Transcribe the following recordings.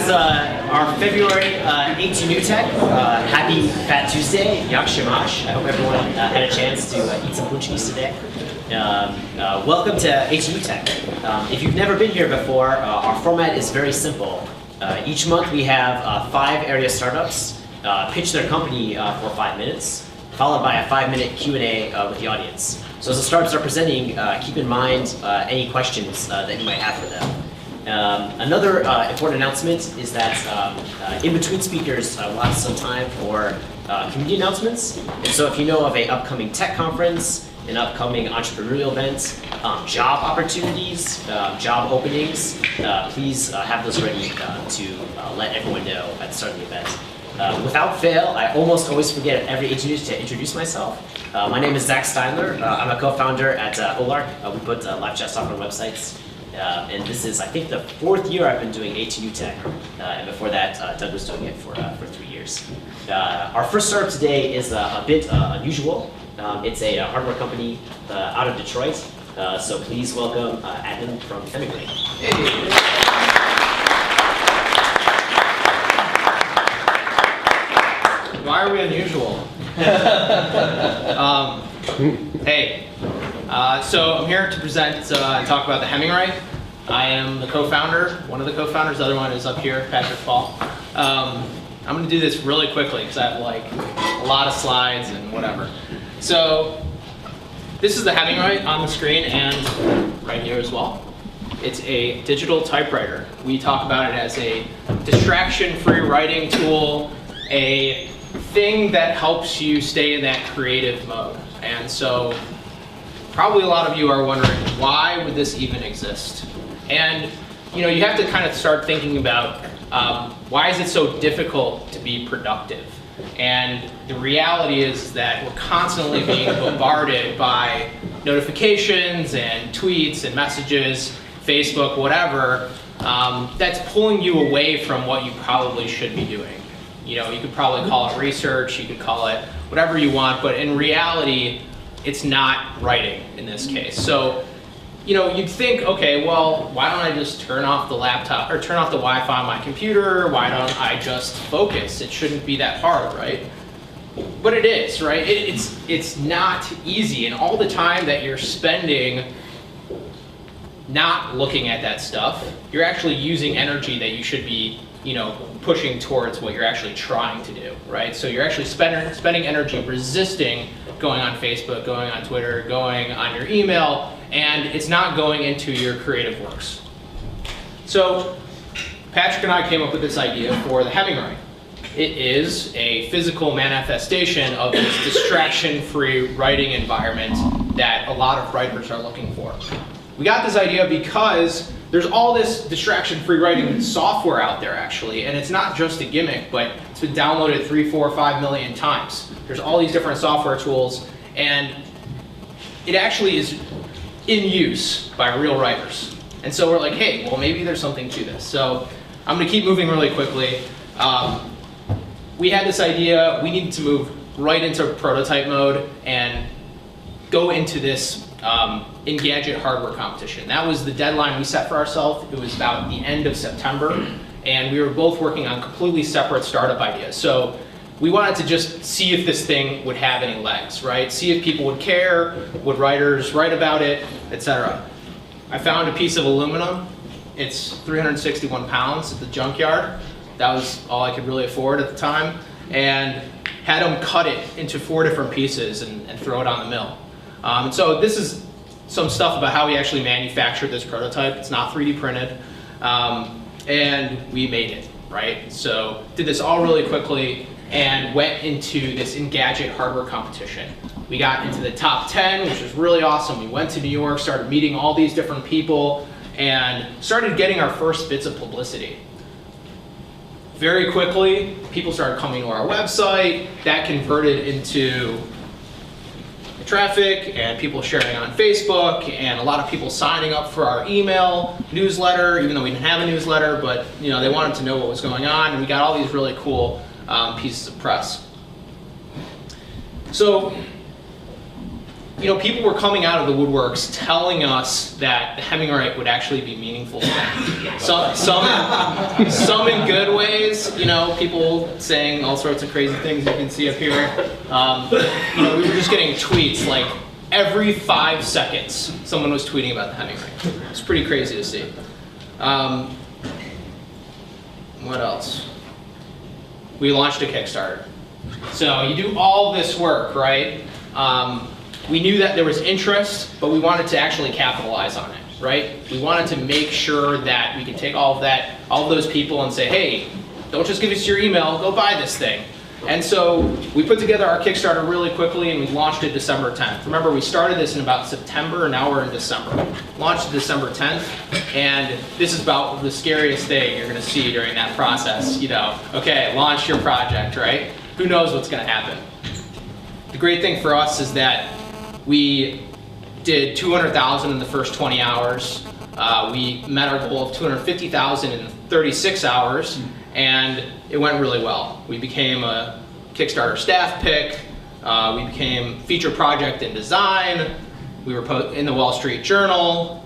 is our February A2NewTech. Happy Fat Tuesday, Yak Shamash. I hope everyone had a chance to eat some bunchies today. Welcome to A2NewTech. If you've never been here before, our format is very simple. Each month we have 5 area startups pitch their company for 5 minutes, followed by a 5-minute Q&A with the audience. So as the startups are presenting, keep in mind any questions that you might have for them. Another important announcement is that in between speakers, we'll have some time for community announcements. And so if you know of an upcoming tech conference, an upcoming entrepreneurial event, job opportunities, job openings, please have those ready to let everyone know at the start of the event. Without fail, I almost always forget at every A2News to introduce myself. My name is Zach Steinler. I'm a co-founder at Olark. We put live chat software on websites. And this is, I think, the 4th year I've been doing A2NewTech. And before that, Doug was doing it for 3 years. Our first startup today is a bit unusual. It's a hardware company out of Detroit. So please welcome Adam from Hemingwrite. Hey. Why are we unusual? Hey. So I'm here to present and talk about the Hemingwrite. I am the co-founder, one of the co-founders. The other one is up here, Patrick Paul. I'm going to do this really quickly because I have like a lot of slides and whatever. So this is the Hemingwrite on the screen and right here as well. It's a digital typewriter. We talk about it as a distraction-free writing tool, a thing that helps you stay in that creative mode. And so probably a lot of you are wondering, why would this even exist? And you have to kind of start thinking about why is it so difficult to be productive? And the reality is that we're constantly being bombarded by notifications and tweets and messages, Facebook, whatever, that's pulling you away from what you probably should be doing. You could probably call it research, you could call it whatever you want, but in reality, it's not writing in this case. So, you'd think, okay, well, why don't I just turn off the laptop or turn off the Wi-Fi on my computer? Why don't I just focus? It shouldn't be that hard, right? But it is, right? It's not easy, and all the time that you're spending not looking at that stuff, you're actually using energy that you should be, pushing towards what you're actually trying to do, right? So you're actually spending energy resisting going on Facebook, going on Twitter, going on your email, and it's not going into your creative works. So Patrick and I came up with this idea for the Hemingwrite. It is a physical manifestation of this distraction-free writing environment that a lot of writers are looking for. We got this idea because there's all this distraction-free writing software out there, actually, and it's not just a gimmick, but it's been downloaded 3, 4, 5 million times. There's all these different software tools, and it actually is in use by real writers. And so we're like, hey, well, maybe there's something to this. So I'm going to keep moving really quickly. We had this idea. We needed to move right into prototype mode and go into this Engadget hardware competition. That was the deadline we set for ourselves. It was about the end of September, and we were both working on completely separate startup ideas. So we wanted to just see if this thing would have any legs, right? See if people would care, would writers write about it, etc. I found a piece of aluminum. It's 361 pounds at the junkyard. That was all I could really afford at the time, and had them cut it into 4 different pieces and throw it on the mill. So this is some stuff about how we actually manufactured this prototype. It's not 3D printed, and we made it, right? So did this all really quickly and went into this Engadget hardware competition. We got into the top 10, which was really awesome. We went to New York, started meeting all these different people, and started getting our first bits of publicity. Very quickly, people started coming to our website. That converted into traffic and people sharing on Facebook, and a lot of people signing up for our email newsletter, even though we didn't have a newsletter, but they wanted to know what was going on, and we got all these really cool pieces of press. So people were coming out of the woodworks telling us that the Hemingwrite would actually be meaningful to them. Some in good ways, people saying all sorts of crazy things you can see up here. We were just getting tweets like every 5 seconds someone was tweeting about the Hemingwrite. It's pretty crazy to see. What else? We launched a Kickstarter. So you do all this work, right? We knew that there was interest, but we wanted to actually capitalize on it, right? We wanted to make sure that we could take all of those people and say, hey, don't just give us your email, go buy this thing. And so we put together our Kickstarter really quickly and we launched it December 10th. Remember, we started this in about September and now we're in December. Launched December 10th, and this is about the scariest thing you're gonna see during that process. Okay, launch your project, right? Who knows what's gonna happen? The great thing for us is that we did 200,000 in the first 20 hours. We met our goal of 250,000 in 36 hours, and it went really well. We became a Kickstarter staff pick. We became feature project in design. We were in the Wall Street Journal,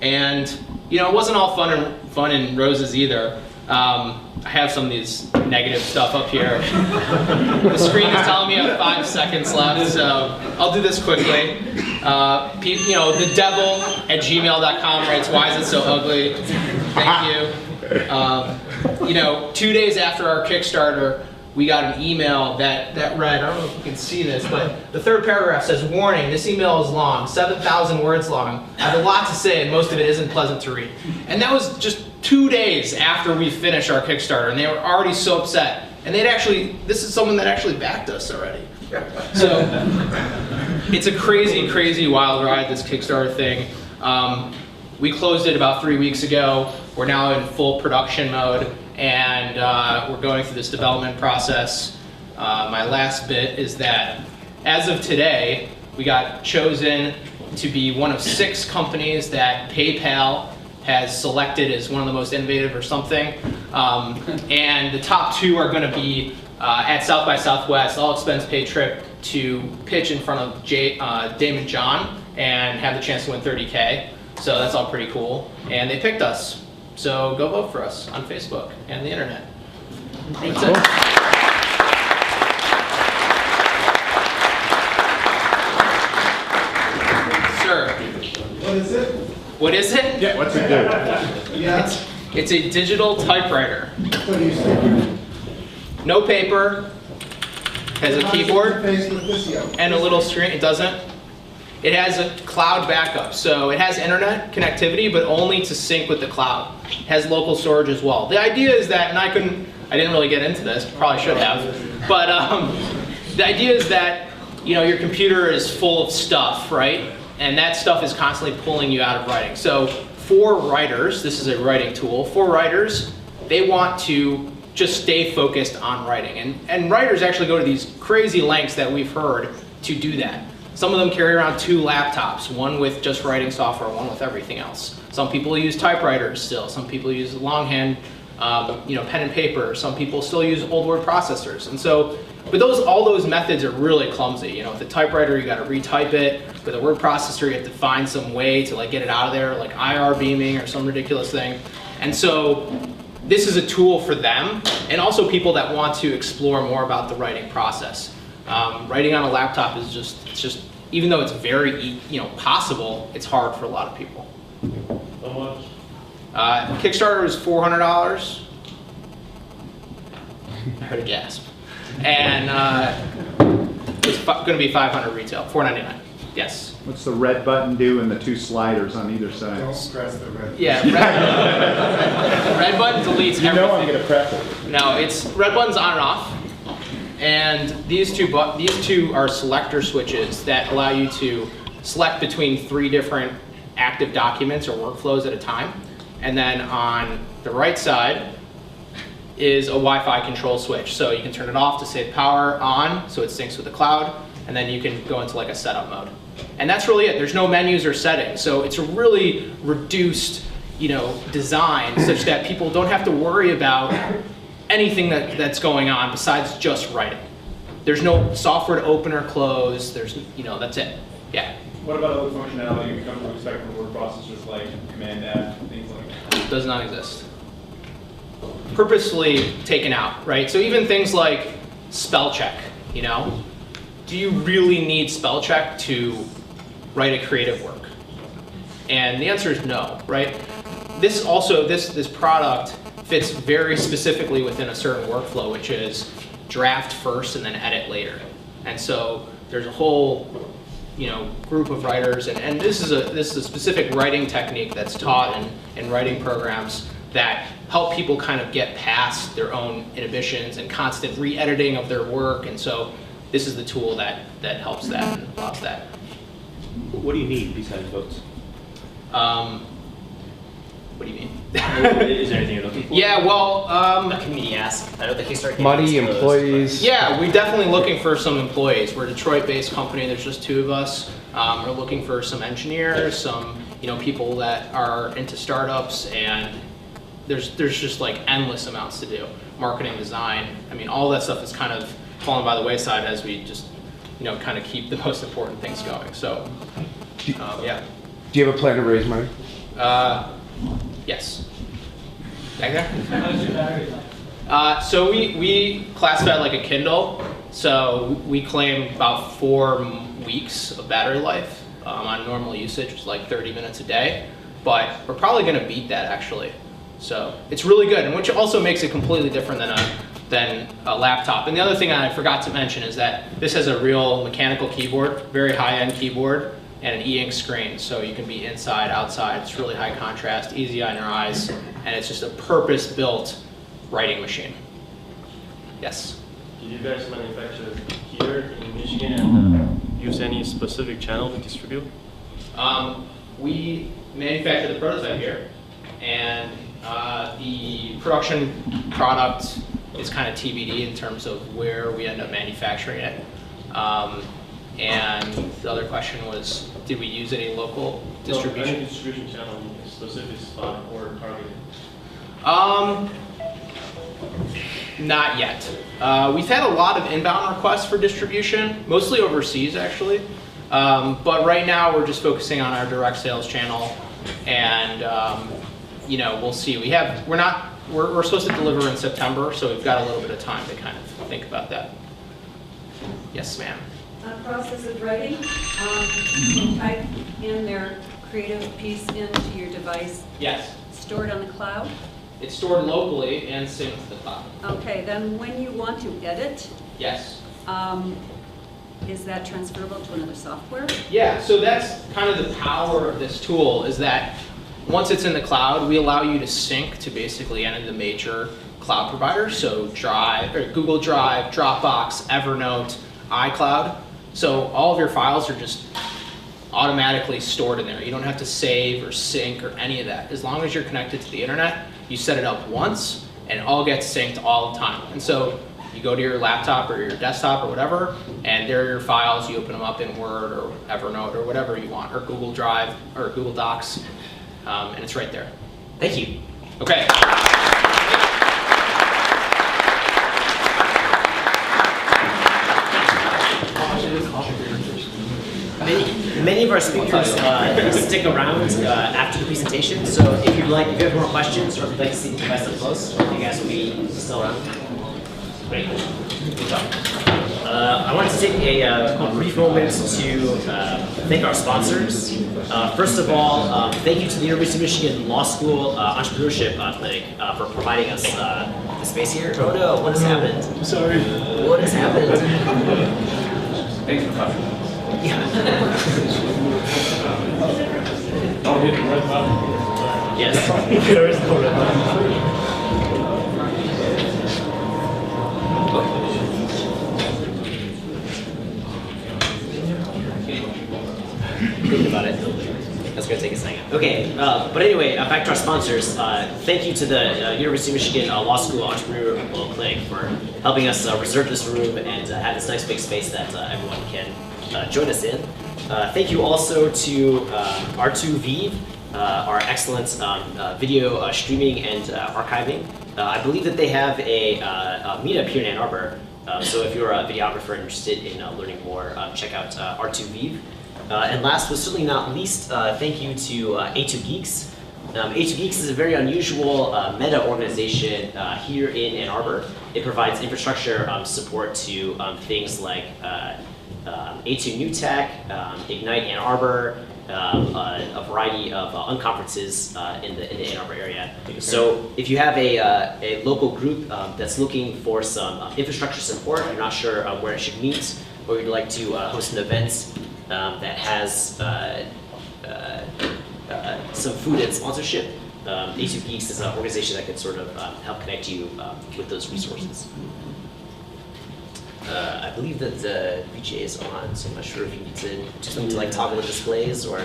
and it wasn't all fun and roses either. I have some of these negative stuff up here. The screen is telling me I have 5 seconds left, so I'll do this quickly. The devil at gmail.com writes, "Why is it so ugly?" Thank you. 2 days after our Kickstarter, we got an email that read, I don't know if you can see this, but the third paragraph says, "Warning, this email is long, 7,000 words long. I have a lot to say and most of it isn't pleasant to read." And that was just 2 days after we finished our Kickstarter, and they were already so upset. And this is someone that actually backed us already. So it's a crazy, crazy wild ride, this Kickstarter thing. We closed it about 3 weeks ago. We're now in full production mode, and we're going through this development process. My last bit is that as of today, we got chosen to be one of 6 companies that PayPal has selected as one of the most innovative or something. And the top 2 are going to be at South by Southwest, all expense paid trip to pitch in front of Damon John and have the chance to win $30K. So that's all pretty cool. And they picked us. So go vote for us on Facebook and the internet. That's it. Sir. What is it? What is it? Yeah, what's it do? Yeah. It's a digital typewriter. What do you say? No paper. Has a keyboard And and a little screen. It doesn't. It has a cloud backup. So it has internet connectivity, but only to sync with the cloud. It has local storage as well. The idea is that, and I didn't really get into this, probably should have, but the idea is that your computer is full of stuff, right? And that stuff is constantly pulling you out of writing. So for writers, this is a writing tool. For writers, they want to just stay focused on writing. And writers actually go to these crazy lengths that we've heard to do that. Some of them carry around 2 laptops, one with just writing software, one with everything else. Some people use typewriters still. Some people use longhand, pen and paper. Some people still use old word processors. And so, but all those methods are really clumsy. With a typewriter, you got to retype it. With a word processor, you have to find some way to get it out of there, like IR beaming or some ridiculous thing. And so, this is a tool for them, and also people that want to explore more about the writing process. Writing on a laptop is just even though it's very possible, it's hard for a lot of people. How much? Kickstarter is $400. I heard a gasp. And it's going to be $500 retail, $499. Yes. What's the red button do and the 2 sliders on either side? Don't press the red. Yeah, red button deletes everything. I'm going to press it. No, it's red button's on and off. And these two are selector switches that allow you to select between 3 different active documents or workflows at a time. And then on the right side is a Wi-Fi control switch. So you can turn it off to save power, on so it syncs with the cloud, and then you can go into a setup mode. And that's really it. There's no menus or settings. So it's a really reduced design such that people don't have to worry about anything that's going on besides just writing. There's no software to open or close. That's it. Yeah. What about other functionality we come to expect from word processors like command add, things like that? Does not exist. Purposefully taken out, right? So even things like spell check, you know? Do you really need spell check to write a creative work? And the answer is no, right? This product fits very specifically within a certain workflow, which is draft first and then edit later. And so there's a whole, you know, group of writers, and this is a specific writing technique that's taught in writing programs that help people kind of get past their own inhibitions and constant re-editing of their work. And so this is the tool that helps that and allows that. What do you need besides votes? What do you mean? Is there anything you're looking for? Yeah, well, A community ask. I know the Kickstarter. Money, employees. yeah, we're definitely looking for some employees. We're a Detroit-based company. There's just 2 of us. We're looking for some engineers, some people that are into startups, and there's just like endless amounts to do. Marketing, design. I mean, all that stuff is kind of fallen by the wayside as we just kind of keep the most important things going. So, yeah. Do you have a plan to raise money? Yes. Back there? So we classify it like a Kindle. So we claim about 4 weeks of battery life on normal usage, which is like 30 minutes a day. But we're probably going to beat that actually. So it's really good, and which also makes it completely different than a laptop. And the other thing I forgot to mention is that this has a real mechanical keyboard, very high-end keyboard, and an e-ink screen, so you can be inside, outside. It's really high contrast, easy on your eyes, and it's just a purpose-built writing machine. Yes? Did you guys manufacture here in Michigan and use any specific channel to distribute? We manufacture the prototype here, and the production product is kind of TBD in terms of where we end up manufacturing it. And the other question was, did we use any local distribution? No, any distribution channel in a specific spot or target? Not yet. We've had a lot of inbound requests for distribution, mostly overseas actually. But right now we're just focusing on our direct sales channel, and we'll see. We're supposed to deliver in September, so we've got a little bit of time to kind of think about that. Yes, ma'am. Process of writing, you type in their creative piece into your device, Yes. stored on the cloud. It's stored locally and synced to the cloud. Okay, then when you want to edit, Yes. is that transferable to another software? Yeah, so that's kind of the power of this tool, is that once it's in the cloud, we allow you to sync to basically any of the major cloud providers, so Google Drive, Dropbox, Evernote, iCloud. So all of your files are just automatically stored in there. You don't have to save or sync or any of that. As long as you're connected to the internet, you set it up once and it all gets synced all the time. And so you go to your laptop or your desktop or whatever, and there are your files. You open them up in Word or Evernote or whatever you want, or Google Drive or Google Docs, and it's right there. Thank you. Okay. Many of our speakers stick around after the presentation, so if you have more questions or if you'd like to see the device up close, you guys will be still around. Great. I wanted to take a brief moment to thank our sponsors. First of all, thank you to the University of Michigan Law School Entrepreneurship Clinic for providing us the space here. Oh no, what has happened? I'm sorry. What has happened? Thanks for coming. Yeah. Don't hit the red button. Yes. There is no red button. Thinking about it. That's going to take a second. Okay, but anyway, back to our sponsors. Thank you to the University of Michigan Law School Entrepreneurial Clinic for helping us reserve this room and have this nice big space that everyone can join us in. Thank you also to R2Vive, our excellent video streaming and archiving. I believe that they have a meetup here in Ann Arbor. So if you're a videographer and interested in learning more, check out R2Vive. And last but certainly not least, thank you to A2Geeks. A2Geeks is a very unusual meta organization here in Ann Arbor. It provides infrastructure support to things like A2NewTech, Ignite Ann Arbor, a variety of unconferences in the Ann Arbor area. So if you have a local group that's looking for some infrastructure support, you're not sure where it should meet, or you'd like to host an event that has some food and sponsorship, A2Geeks is an organization that can sort of help connect you with those resources. I believe that the VGA is on, so I'm not sure if you need to like toggle the displays or.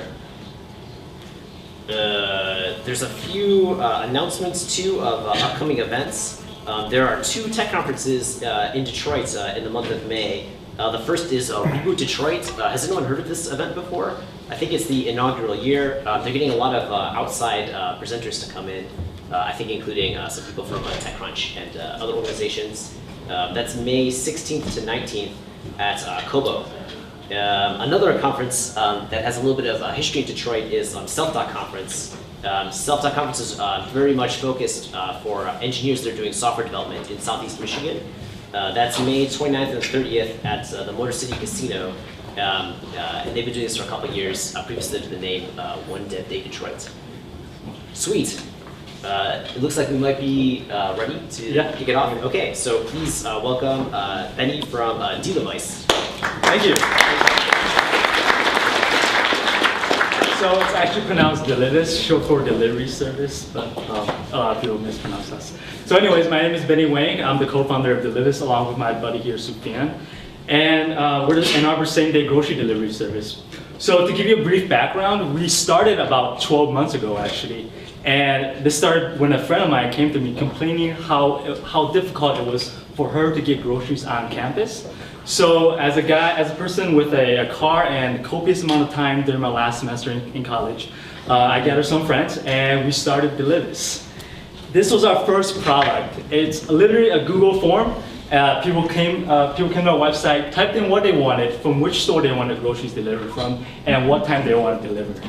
There's a few announcements too of upcoming events. There are 2 tech conferences in Detroit in the month of May. The first is Reboot Detroit. Has anyone heard of this event before? I think it's the inaugural year. They're getting a lot of outside presenters to come in, I think including some people from TechCrunch and other organizations. That's May 16th to 19th at Kobo. Another conference that has a little bit of history in Detroit is Self.Doc Conference. Self.Doc Conference is very much focused for engineers that are doing software development in Southeast Michigan. That's May 29th and 30th at the Motor City Casino. And they've been doing this for a couple of years, previously to the name One Dev Day Detroit. Sweet. It looks like we might be ready to kick it off. Okay, so please welcome Benny from Delivice. Thank you. So it's actually pronounced Delivice, short for delivery service, but a lot of people mispronounce us. So anyways, my name is Benny Wang. I'm the co-founder of Delivice along with my buddy here, Sufyan. And we're the Ann Arbor same-day grocery delivery service. So to give you a brief background, we started about 12 months ago actually. And this started when a friend of mine came to me complaining how difficult it was for her to get groceries on campus. So as a person with a car and copious amount of time during my last semester in college, I gathered some friends and we started Delivice. This was our first product. It's literally a Google form. People came to our website, typed in what they wanted, from which store they wanted groceries delivered from, and what time they wanted delivered.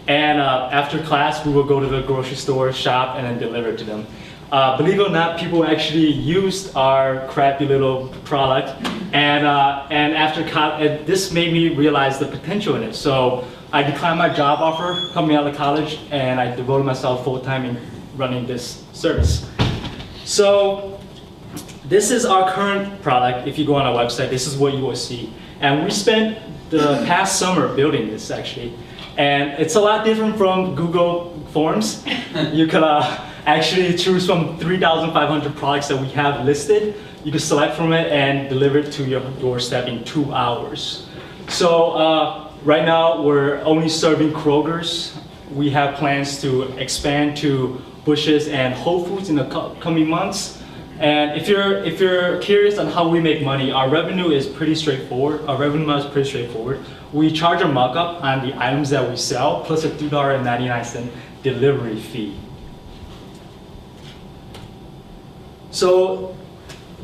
And after class, we would go to the grocery store, shop, and then deliver to them. Believe it or not, people actually used our crappy little product, and after this made me realize the potential in it. So I declined my job offer coming out of college, and I devoted myself full-time in running this service. So this is our current product. If you go on our website, this is what you will see. And we spent the past summer building this actually. And it's a lot different from Google Forms. You could actually choose from 3,500 products that we have listed. You can select from it and deliver it to your doorstep in 2 hours. So right now we're only serving Kroger's. We have plans to expand to Bush's and Whole Foods in the coming months. And if you're curious on how we make money, our revenue is pretty straightforward. Our revenue model is pretty straightforward. We charge a markup on the items that we sell, plus a $2.99 delivery fee. So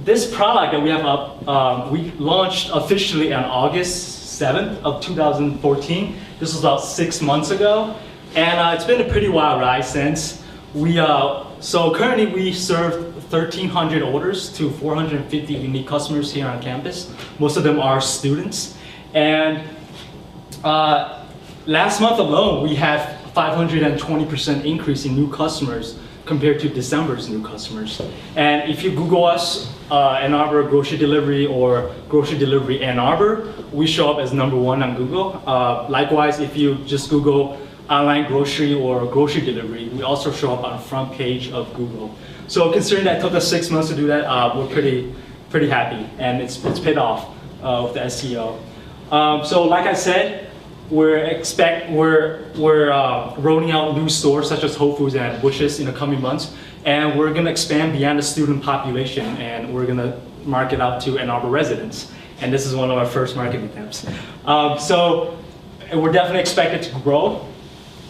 this product that we have up, we launched officially on August 7th of 2014. This was about 6 months ago. And it's been a pretty wild ride since. So currently we serve 1,300 orders to 450 unique customers here on campus. Most of them are students. And last month alone, we had 520% increase in new customers compared to December's new customers. And if you Google us, Ann Arbor grocery delivery or grocery delivery Ann Arbor, we show up as #1 on Google. Likewise, if you just Google online grocery or grocery delivery, we also show up on the front page of Google. So considering that it took us 6 months to do that, we're pretty happy, and it's paid off with the SEO. So like I said, we're rolling out new stores such as Whole Foods and Bush's in the coming months, and we're going to expand beyond the student population, and we're going to market out to Ann Arbor residents. And this is one of our first marketing attempts. So we're definitely expected to grow,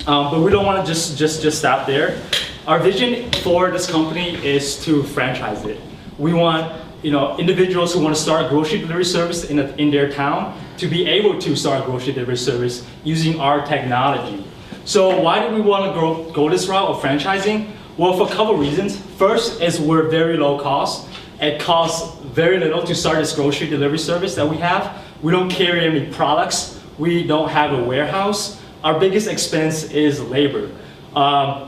but we don't want to just stop there. Our vision for this company is to franchise it. We want individuals who want to start a grocery delivery service in their town to be able to start a grocery delivery service using our technology. So why do we want to go this route of franchising? Well, for a couple reasons. First is we're very low cost. It costs very little to start this grocery delivery service that we have. We don't carry any products. We don't have a warehouse. Our biggest expense is labor.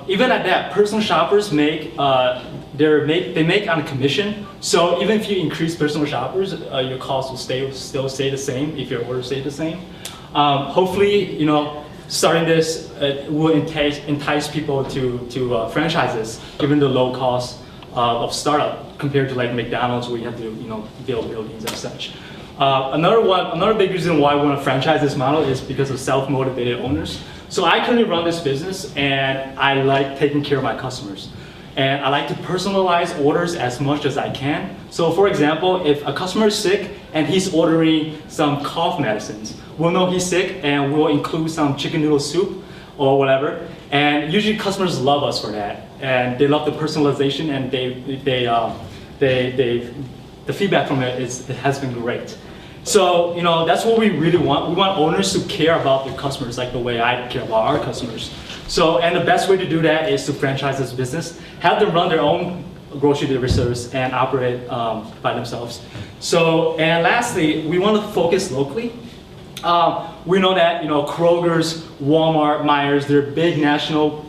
Even at that, personal shoppers make they make on a commission. So even if you increase personal shoppers, your cost will still stay the same if your orders stay the same. Hopefully, starting this will entice people to franchise this, given the low cost of startup compared to like McDonald's, where you have to build buildings and such. Another big reason why we want to franchise this model is because of self-motivated owners. So I currently run this business, and I like taking care of my customers. And I like to personalize orders as much as I can. So for example, if a customer is sick and he's ordering some cough medicines, we'll know he's sick and we'll include some chicken noodle soup or whatever. And usually customers love us for that. And they love the personalization, and the feedback from it has been great. So that's what we really want. We want owners to care about their customers like the way I care about our customers. So, and the best way to do that is to franchise this business, have them run their own grocery delivery service and operate by themselves. So, and lastly, we want to focus locally. We know that Kroger's, Walmart, Myers, they're big national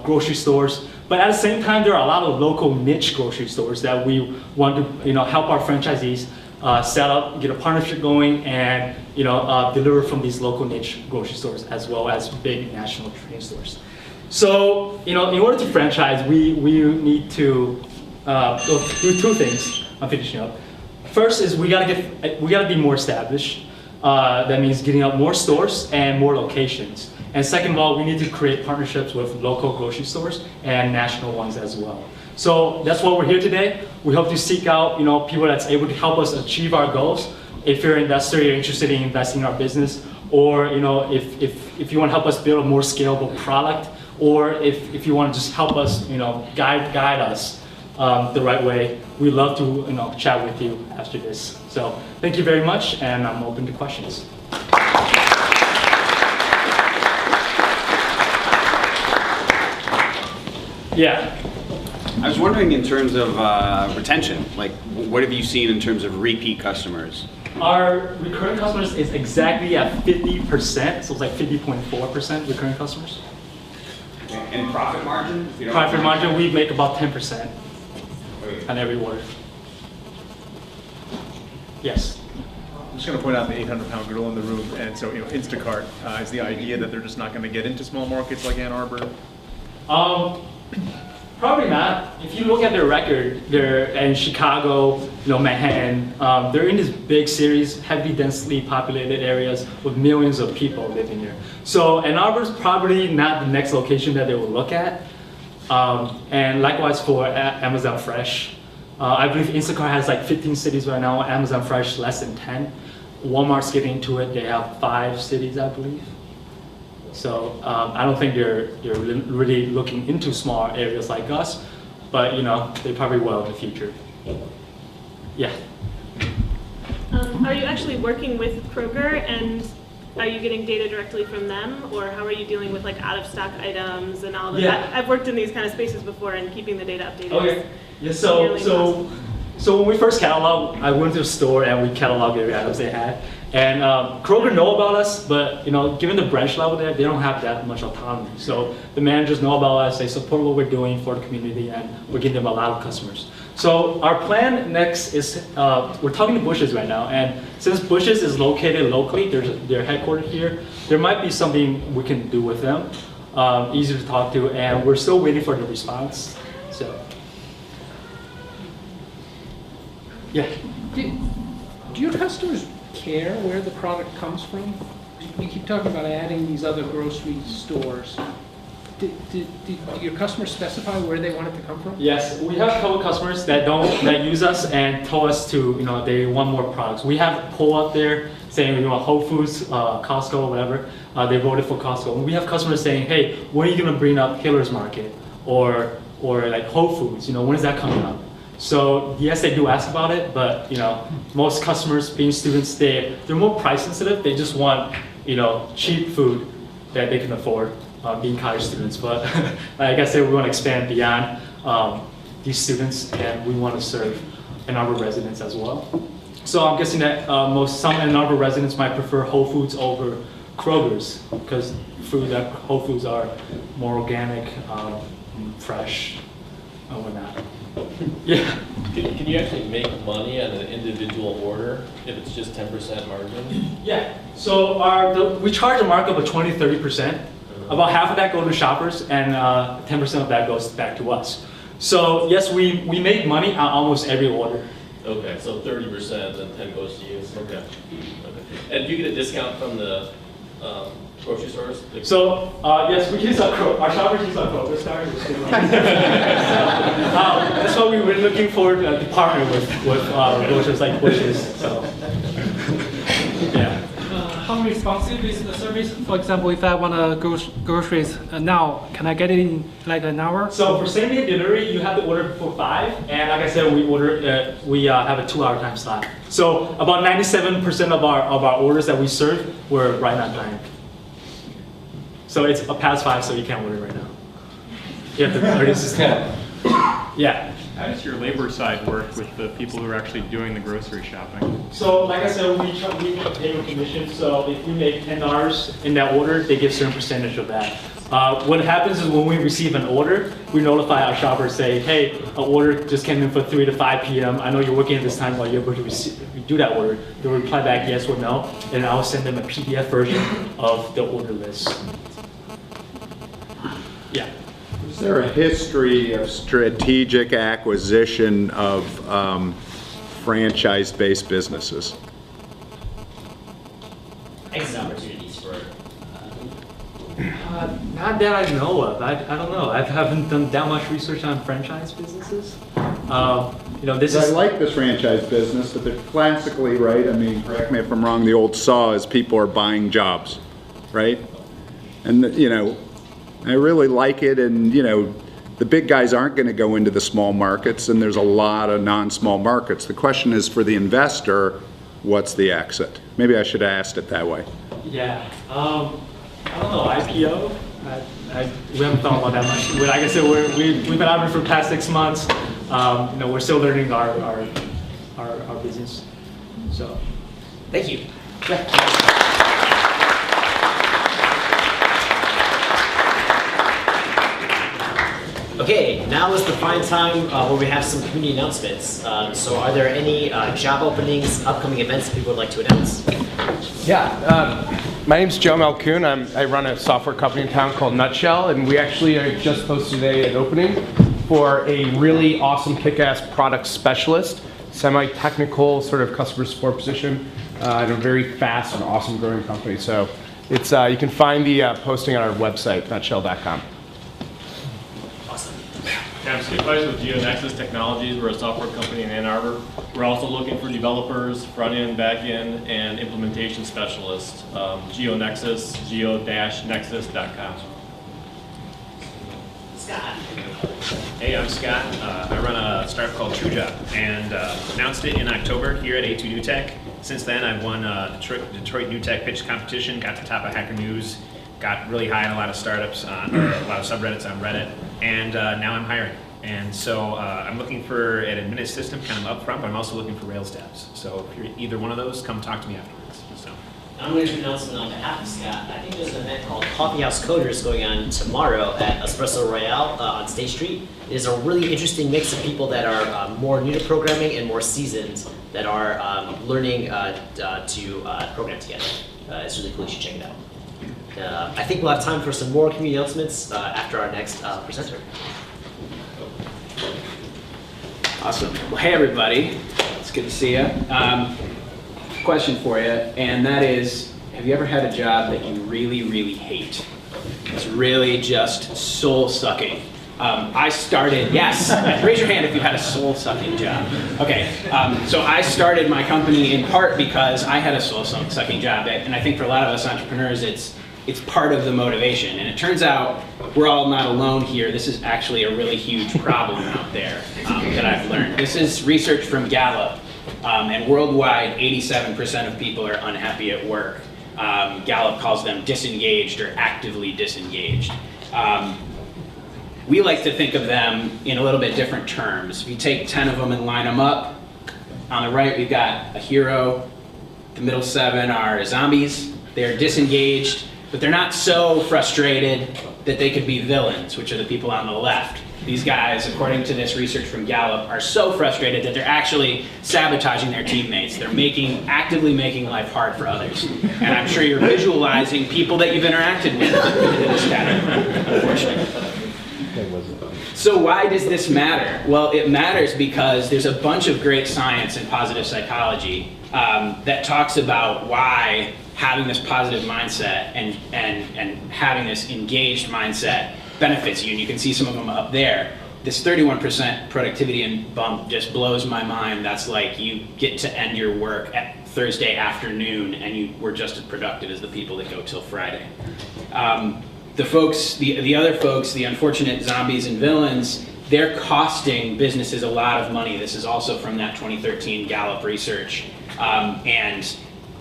grocery stores. But at the same time, there are a lot of local niche grocery stores that we want to help our franchisees set up, get a partnership going, and deliver from these local niche grocery stores as well as big national chain stores. So in order to franchise, we need to do two things. I'm finishing up. First is we gotta be more established. That means getting up more stores and more locations. And second of all, we need to create partnerships with local grocery stores and national ones as well. So that's why we're here today. We hope to seek out people that's able to help us achieve our goals. If you're an investor, you're interested in investing in our business, or if you want to help us build a more scalable product, or if you want to just help us guide us the right way, we'd love to chat with you after this. So thank you very much, and I'm open to questions. Yeah. I was wondering in terms of retention, like what have you seen in terms of repeat customers? Our recurring customers is exactly at 50%, so it's like 50.4% recurring customers. And profit margin? Profit margin, we make about 10% on every order. Yes. I'm just going to point out the 800-pound gorilla in the room, and so Instacart is the idea that they're just not going to get into small markets like Ann Arbor. Probably not. If you look at their record, they're in Chicago, Manhattan. They're in these big cities, heavily densely populated areas with millions of people living here. So Ann Arbor's probably not the next location that they will look at. And likewise for Amazon Fresh. I believe Instacart has like 15 cities right now. Amazon Fresh less than 10. Walmart's getting into it. They have 5 cities, I believe. So I don't think they're really looking into small areas like us, but they probably will in the future. Yeah. Are you actually working with Kroger, and are you getting data directly from them, or how are you dealing with like out of stock items and all of that? I've worked in these kind of spaces before, and keeping the data updated. Okay. Yeah. So when we first cataloged, I went to the store and we cataloged every items they had. And Kroger know about us, but given the branch level there, they don't have that much autonomy. So the managers know about us, they support what we're doing for the community, and we're getting them a lot of customers. So our plan next is, we're talking to Bush's right now, and since Bush's is located locally, they're headquartered here, there might be something we can do with them, easier to talk to, and we're still waiting for the response. So, yeah. Do your customers care where the product comes from? You keep talking about adding these other grocery stores. Do your customers specify where they want it to come from? Yes, we have a couple customers that use us and tell us to they want more products. We have a poll out there saying Whole Foods, Costco, whatever. They voted for Costco. And we have customers saying, hey, when are you going to bring up Hiller's Market or like Whole Foods? When is that coming up? So yes, they do ask about it, but most customers, being students, they're more price sensitive. They just want cheap food that they can afford, being college students. But like I said, we want to expand beyond these students, and we want to serve Ann Arbor residents as well. So I'm guessing that some Ann Arbor residents might prefer Whole Foods over Kroger's, because food at Whole Foods are more organic, fresh, and whatnot. Yeah. Can you actually make money on an individual order if it's just 10% margin? Yeah. So we charge a markup of 20-30%. About half of that goes to shoppers, and 10% of that goes back to us. So yes, we make money on almost every order. Okay, so 30%, then 10 goes to you. Okay. And do you get a discount from the grocery stores? So yes, we use our shoppers use our Kroger card. That's why we were looking for to partner with grocers like Bush's. So yeah. How responsive is the service? For example, if I want to go groceries now, can I get it in like an hour? So for same-day delivery, you have to order before 5, and like I said, we have a 2-hour time slot. So about 97% of our orders that we serve were right on time. So it's past 5, so you can't order right now. You have to order this. Yeah. How does your labor side work with the people who are actually doing the grocery shopping? So like I said, we pay a commission. So if we make $10 in that order, they get a certain percentage of that. What happens is when we receive an order, we notify our shoppers, say, hey, an order just came in for 3 to 5 p.m. I know you're working at this time while you're able to do that order. They'll reply back yes or no, and I'll send them a PDF version of the order list. Yeah. Is there a history of strategic acquisition of franchise-based businesses? Exit opportunities for. Not that I know of. I don't know. I haven't done that much research on franchise businesses. I like this franchise business, but they're classically, right? I mean, correct me if I'm wrong. The old saw is people are buying jobs, right? And I really like it, and the big guys aren't going to go into the small markets, and there's a lot of non-small markets. The question is, for the investor, what's the exit? Maybe I should have asked it that way. Yeah, I don't know, IPO? We haven't thought about that much. Like I said, we've been out here for the past 6 months. We're still learning our business. So, thank you. Yeah. Okay, now is the fine time where we have some community announcements. So are there any job openings, upcoming events that people would like to announce? Yeah, my name's Joe Malkoon. I run a software company in town called Nutshell, and we actually just posted today an opening for a really awesome kick-ass product specialist, semi-technical sort of customer support position in a very fast and awesome growing company. So it's you can find the posting on our website, nutshell.com. I'm Skip Weiss with GeoNexus Technologies. We're a software company in Ann Arbor. We're also looking for developers, front-end, back-end, and implementation specialists. GeoNexus, geo-nexus.com. Scott. Hey, I'm Scott. I run a startup called TrueJob, and announced it in October here at A2NewTech. Since then, I've won Detroit New Tech Pitch Competition, got to the top of Hacker News, got really high in a lot of startups, or a lot of subreddits on Reddit, and now I'm hiring. And so I'm looking for an admin system kind of up front, but I'm also looking for Rails devs. So if you're either one of those, come talk to me afterwards. So. I'm going to do an announcement on behalf of Scott. I think there's an event called Coffeehouse Coders going on tomorrow at Espresso Royale on State Street. It is a really interesting mix of people that are more new to programming and more seasoned that are learning to program together. It's really cool. You should check it out. I think we'll have time for some more community announcements after our next presenter. Awesome. Well, hey everybody. It's good to see you. Question for you, and that is, have you ever had a job that you really, really hate? It's really just soul-sucking. I started, yes, raise your hand if you had a soul-sucking job. Okay, so I started my company in part because I had a soul-sucking job, and I think for a lot of us entrepreneurs, it's it's part of the motivation. And it turns out we're all not alone here. This is actually a really huge problem out there that I've learned. This is research from Gallup, and worldwide, 87% of people are unhappy at work. Gallup calls them disengaged or actively disengaged. We like to think of them in a little bit different terms. If you take 10 of them and line them up, on the right we've got a hero, the middle 7 are zombies. They're disengaged, but they're not so frustrated that they could be villains, which are the people on the left. These guys, according to this research from Gallup, are so frustrated that they're actually sabotaging their teammates. They're actively making life hard for others. And I'm sure you're visualizing people that you've interacted with in this category, unfortunately. So why does this matter? Well, it matters because there's a bunch of great science in positive psychology that talks about why having this positive mindset and having this engaged mindset benefits you. And you can see some of them up there. This 31% productivity and bump just blows my mind. That's like you get to end your work at Thursday afternoon and you were just as productive as the people that go till Friday. The other folks, the unfortunate zombies and villains, they're costing businesses a lot of money. This is also from that 2013 Gallup research. And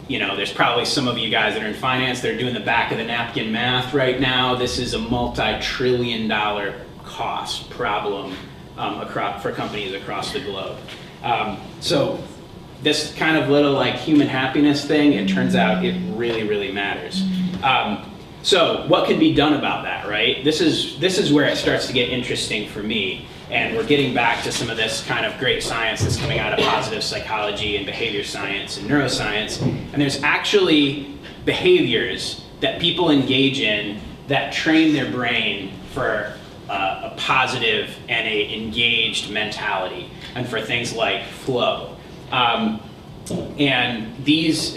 you know, there's probably some of you guys that are in finance, they're doing the back of the napkin math right now. This is a multi-trillion-dollar cost problem for companies across the globe. So this kind of little like human happiness thing, it turns out it really, really matters. So what can be done about that, right? This is where it starts to get interesting for me. And we're getting back to some of this kind of great science that's coming out of positive psychology and behavior science and neuroscience. And there's actually behaviors that people engage in that train their brain for a positive and a engaged mentality, and for things like flow. And these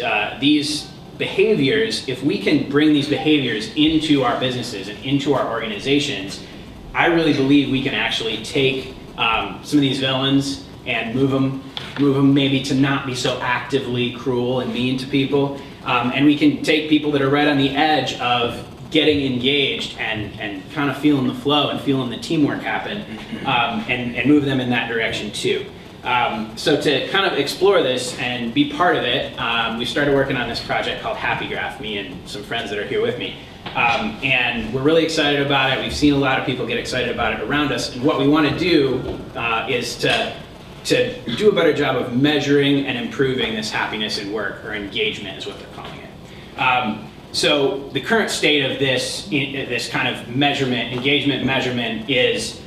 behaviors, if we can bring these behaviors into our businesses and into our organizations, I really believe we can actually take some of these villains and move them maybe to not be so actively cruel and mean to people. And we can take people that are right on the edge of getting engaged and kind of feeling the flow and feeling the teamwork happen, and move them in that direction too. So to kind of explore this and be part of it, we started working on this project called HappyGraph, me and some friends that are here with me. And we're really excited about it. We've seen a lot of people get excited about it around us. And what we want to do is to do a better job of measuring and improving this happiness in work, or engagement is what they're calling it. So the current state of this kind of measurement, engagement measurement, is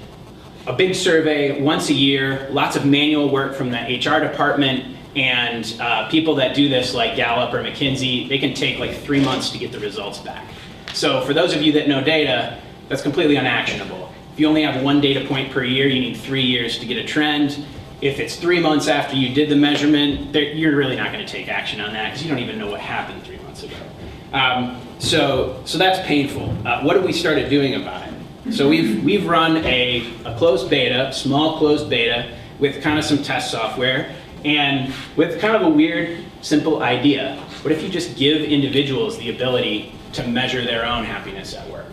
a big survey once a year, lots of manual work from the HR department, and people that do this like Gallup or McKinsey, they can take like 3 months to get the results back. So for those of you that know data, that's completely unactionable. If you only have one data point per year, you need 3 years to get a trend. If it's 3 months after you did the measurement, you're really not going to take action on that because you don't even know what happened 3 months ago. So that's painful. What have we started doing about it? So we've run a closed beta, small closed beta, with kind of some test software, and with kind of a weird, simple idea. What if you just give individuals the ability to measure their own happiness at work?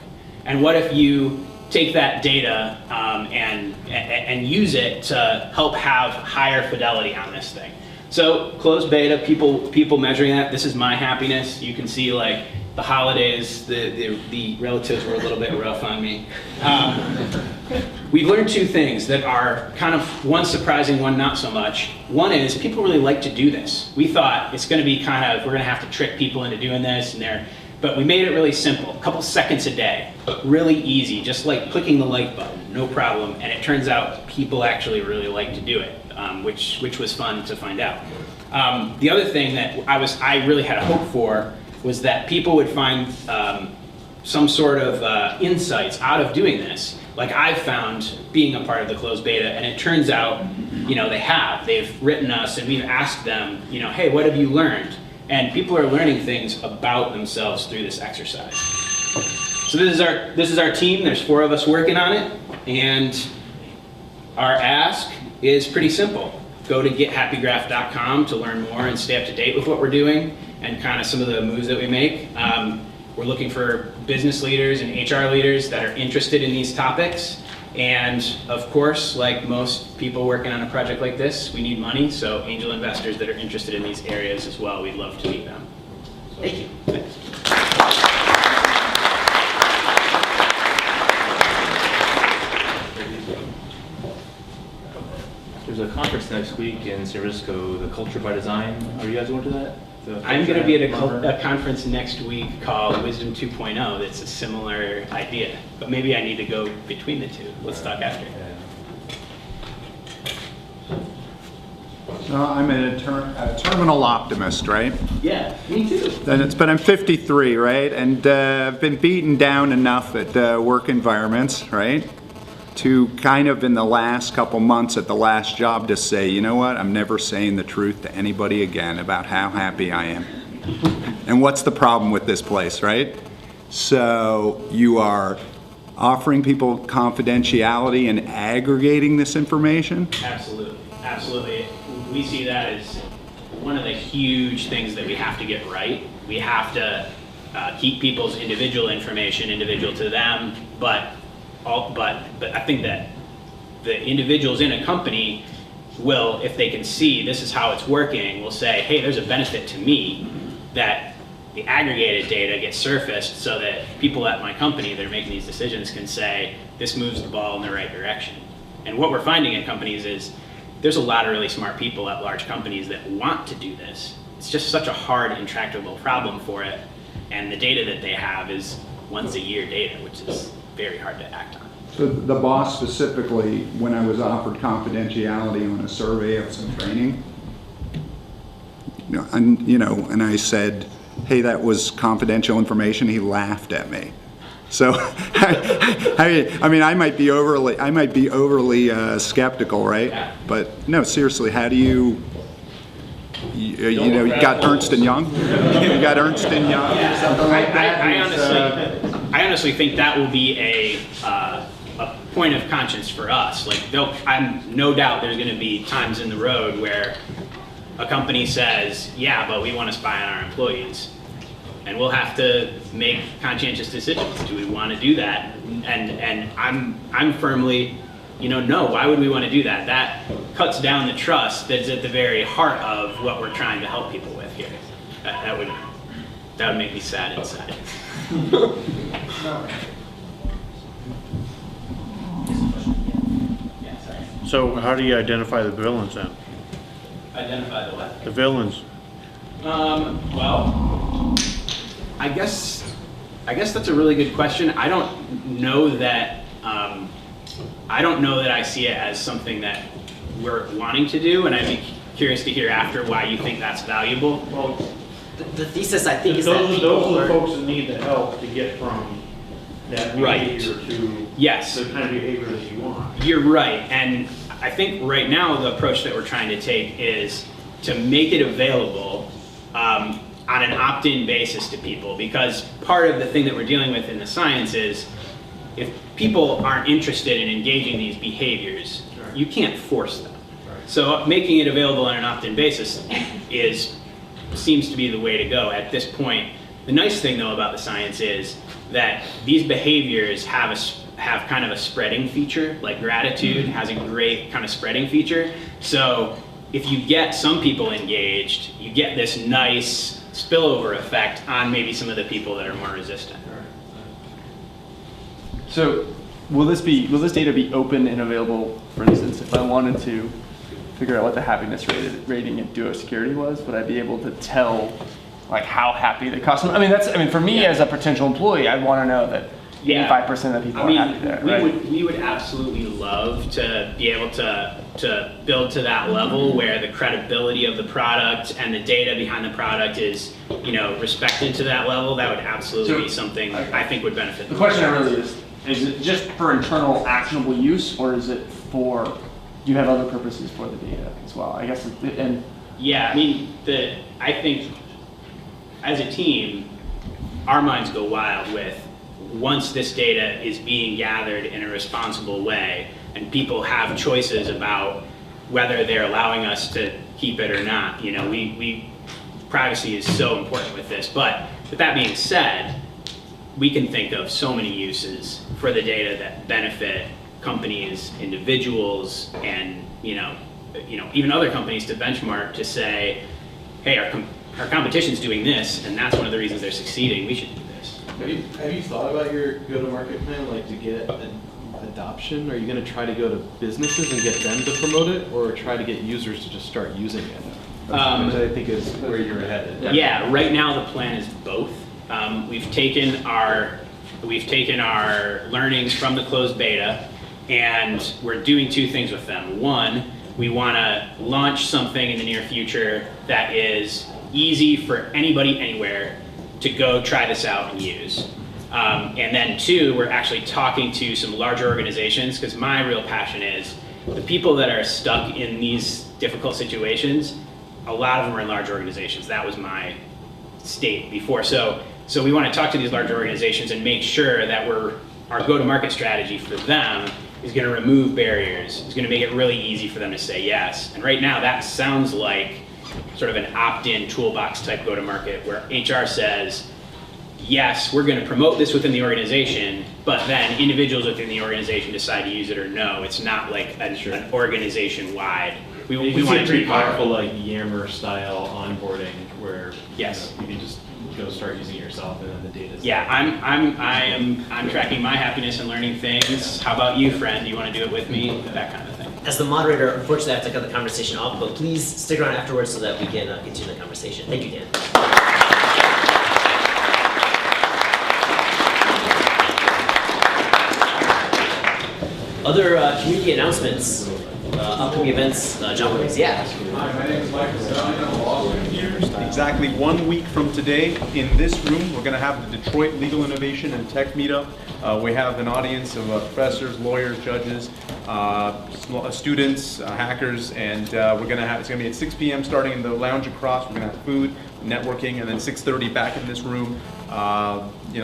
And what if you take that data and use it to help have higher fidelity on this thing? So closed beta, people measuring that. This is my happiness. You can see like the holidays, the relatives were a little bit rough on me. We've learned two things that are kind of, one surprising, one not so much. One is people really like to do this. We thought it's going to be kind of, we're going to have to trick people into doing this, but we made it really simple, a couple seconds a day, really easy, just like clicking the like button, no problem. And it turns out people actually really like to do it, which was fun to find out. The other thing that I really had a hope for was that people would find some sort of insights out of doing this, like I've found being a part of the closed beta. And it turns out, they've written us and we've asked them, hey, what have you learned? And people are learning things about themselves through this exercise. So this is our team. There's 4 of us working on it, and our ask is pretty simple. Go to gethappygraph.com to learn more and stay up to date with what we're doing and kind of some of the moves that we make. We're looking for business leaders and HR leaders that are interested in these topics. And of course, like most people working on a project like this, we need money. So angel investors that are interested in these areas as well, we'd love to meet them. Thank you. Thanks. There's a conference next week in San Francisco, the Culture by Design. Are you guys going to that? I'm going to be at a conference next week called Wisdom 2.0 that's a similar idea. But maybe I need to go between the two. Let's talk after. I'm a terminal optimist, right? Yeah, me too. But I'm 53, right? And I've been beaten down enough at work environments, right? To kind of in the last couple months at the last job to say, you know what, I'm never saying the truth to anybody again about how happy I am. And what's the problem with this place, right? So you are offering people confidentiality and aggregating this information? Absolutely, absolutely. We see that as one of the huge things that we have to get right. We have to keep people's individual information individual to them, but I think that the individuals in a company will, if they can see this is how it's working, will say, hey, there's a benefit to me that the aggregated data gets surfaced so that people at my company that are making these decisions can say, this moves the ball in the right direction. And what we're finding in companies is there's a lot of really smart people at large companies that want to do this. It's just such a hard, intractable problem for it. And the data that they have is once a year data, which is very hard to act on. So the boss specifically, when I was offered confidentiality on a survey of some training, and I said, hey, that was confidential information, he laughed at me. So, I might be overly skeptical, right? Yeah. But no, seriously, how do you got Ernst & Young? You got Ernst & Young or something like that? I honestly think that will be a point of conscience for us. Like, I'm no doubt there's going to be times in the road where a company says, yeah, but we want to spy on our employees. And we'll have to make conscientious decisions. Do we want to do that? And I'm firmly, no, why would we want to do that? That cuts down the trust that's at the very heart of what we're trying to help people with here. That would make me sad inside. So how do you identify the villains then? Identify the what? The villains. Well, I guess that's a really good question. I don't know that I see it as something that we're wanting to do, and I'd be curious to hear after why you think that's valuable. Well, the thesis I think is that those are the folks that need the help to get from that behavior to the kind of behavior that you want. You're right, and I think right now the approach that we're trying to take is to make it available on an opt-in basis to people, because part of the thing that we're dealing with in the science is if people aren't interested in engaging these behaviors, you can't force them. So making it available on an opt-in basis seems to be the way to go at this point. The nice thing though about the science is that these behaviors have kind of a spreading feature, like gratitude has a great kind of spreading feature. So if you get some people engaged, you get this nice spillover effect on maybe some of the people that are more resistant. So will this data be open and available? For instance, if I wanted to figure out what the happiness rating at Duo Security was, would I be able to tell like how happy the customer? I mean, for me as a potential employee, I'd want to know that 85% of people are happy there. We would absolutely love to be able to build to that level where the credibility of the product and the data behind the product is, respected to that level. That would absolutely be something I think would benefit. The question really is it just for internal actionable use, or is it for, do you have other purposes for the data as well? I guess, Yeah, I think as a team, our minds go wild with once this data is being gathered in a responsible way and people have choices about whether they're allowing us to keep it or not. Privacy is so important with this. But with that being said, we can think of so many uses for the data that benefit companies, individuals, and even other companies to benchmark to say, hey, our competition's doing this, and that's one of the reasons they're succeeding. We should do this. Have you thought about your go-to-market plan, like to get adoption? Are you going to try to go to businesses and get them to promote it, or try to get users to just start using it? Which I think is where you're headed. Yeah, right now the plan is both. We've taken our learnings from the closed beta, and we're doing two things with them. One, we want to launch something in the near future that is easy for anybody anywhere to go try this out and use. And then two, we're actually talking to some larger organizations, because my real passion is the people that are stuck in these difficult situations, a lot of them are in large organizations. That was my state before. So we want to talk to these larger organizations and make sure that our go-to-market strategy for them is going to remove barriers, is going to make it really easy for them to say yes. And right now that sounds like sort of an opt-in toolbox type go-to-market where HR says, yes, we're going to promote this within the organization, but then individuals within the organization decide to use it or no. It's not like an organization-wide. We want to pretty powerful, like Yammer style onboarding, where yes, you can just go start using it yourself, and then the data's yeah. I'm tracking my happiness and learning things. How about you, friend? Do you want to do it with me? That kind of thing. As the moderator, unfortunately, I have to cut the conversation off, but please stick around afterwards so that we can continue the conversation. Thank you, Dan. Other community announcements, upcoming events, John, please. Yeah. Hi, my name is Michael. Exactly 1 week from today, in this room, we're going to have the Detroit Legal Innovation and Tech Meetup. We have an audience of professors, lawyers, judges, students, hackers, and it's going to be at 6 p.m. starting in the lounge across. We're going to have food, networking, and then 6:30 back in this room.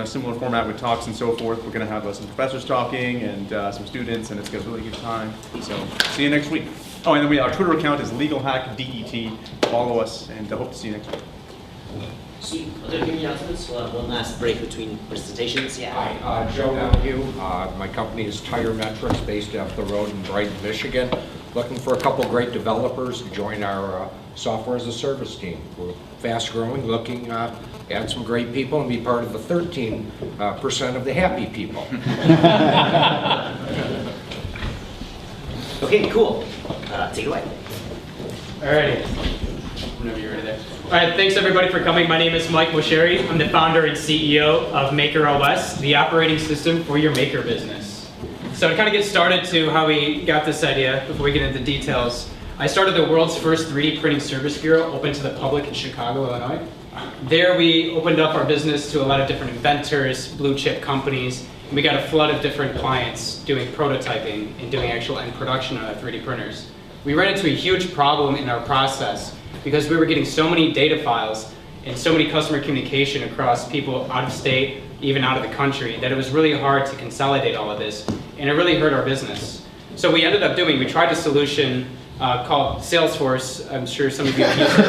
Similar format with talks and so forth. We're going to have some professors talking and some students, and it's going to be a really good time. So see you next week. Oh, and then our Twitter account is LegalHackDET. Follow us, and hope to see you next week. Sweet. Other community announcements? We'll have one last break between presentations. Yeah. Hi, Joe Donahue. My company is Tire Metrics, based up the road in Brighton, Michigan. Looking for a couple great developers to join our software as a service team. We're fast growing, looking add some great people and be part of the 13% of the happy people. Okay, cool. Take it away. Alrighty. Whenever you're ready there. Alright, thanks everybody for coming. My name is Mike Moceri. I'm the founder and CEO of MakerOS, the operating system for your maker business. So to kind of get started to how we got this idea, before we get into details, I started the world's first 3D printing service bureau, open to the public in Chicago, Illinois. There we opened up our business to a lot of different inventors, blue chip companies, and we got a flood of different clients doing prototyping and doing actual end production on our 3D printers. We ran into a huge problem in our process because we were getting so many data files and so many customer communication across people out of state, even out of the country, that it was really hard to consolidate all of this, and it really hurt our business. So we ended up we tried a solution called Salesforce. I'm sure some of you have used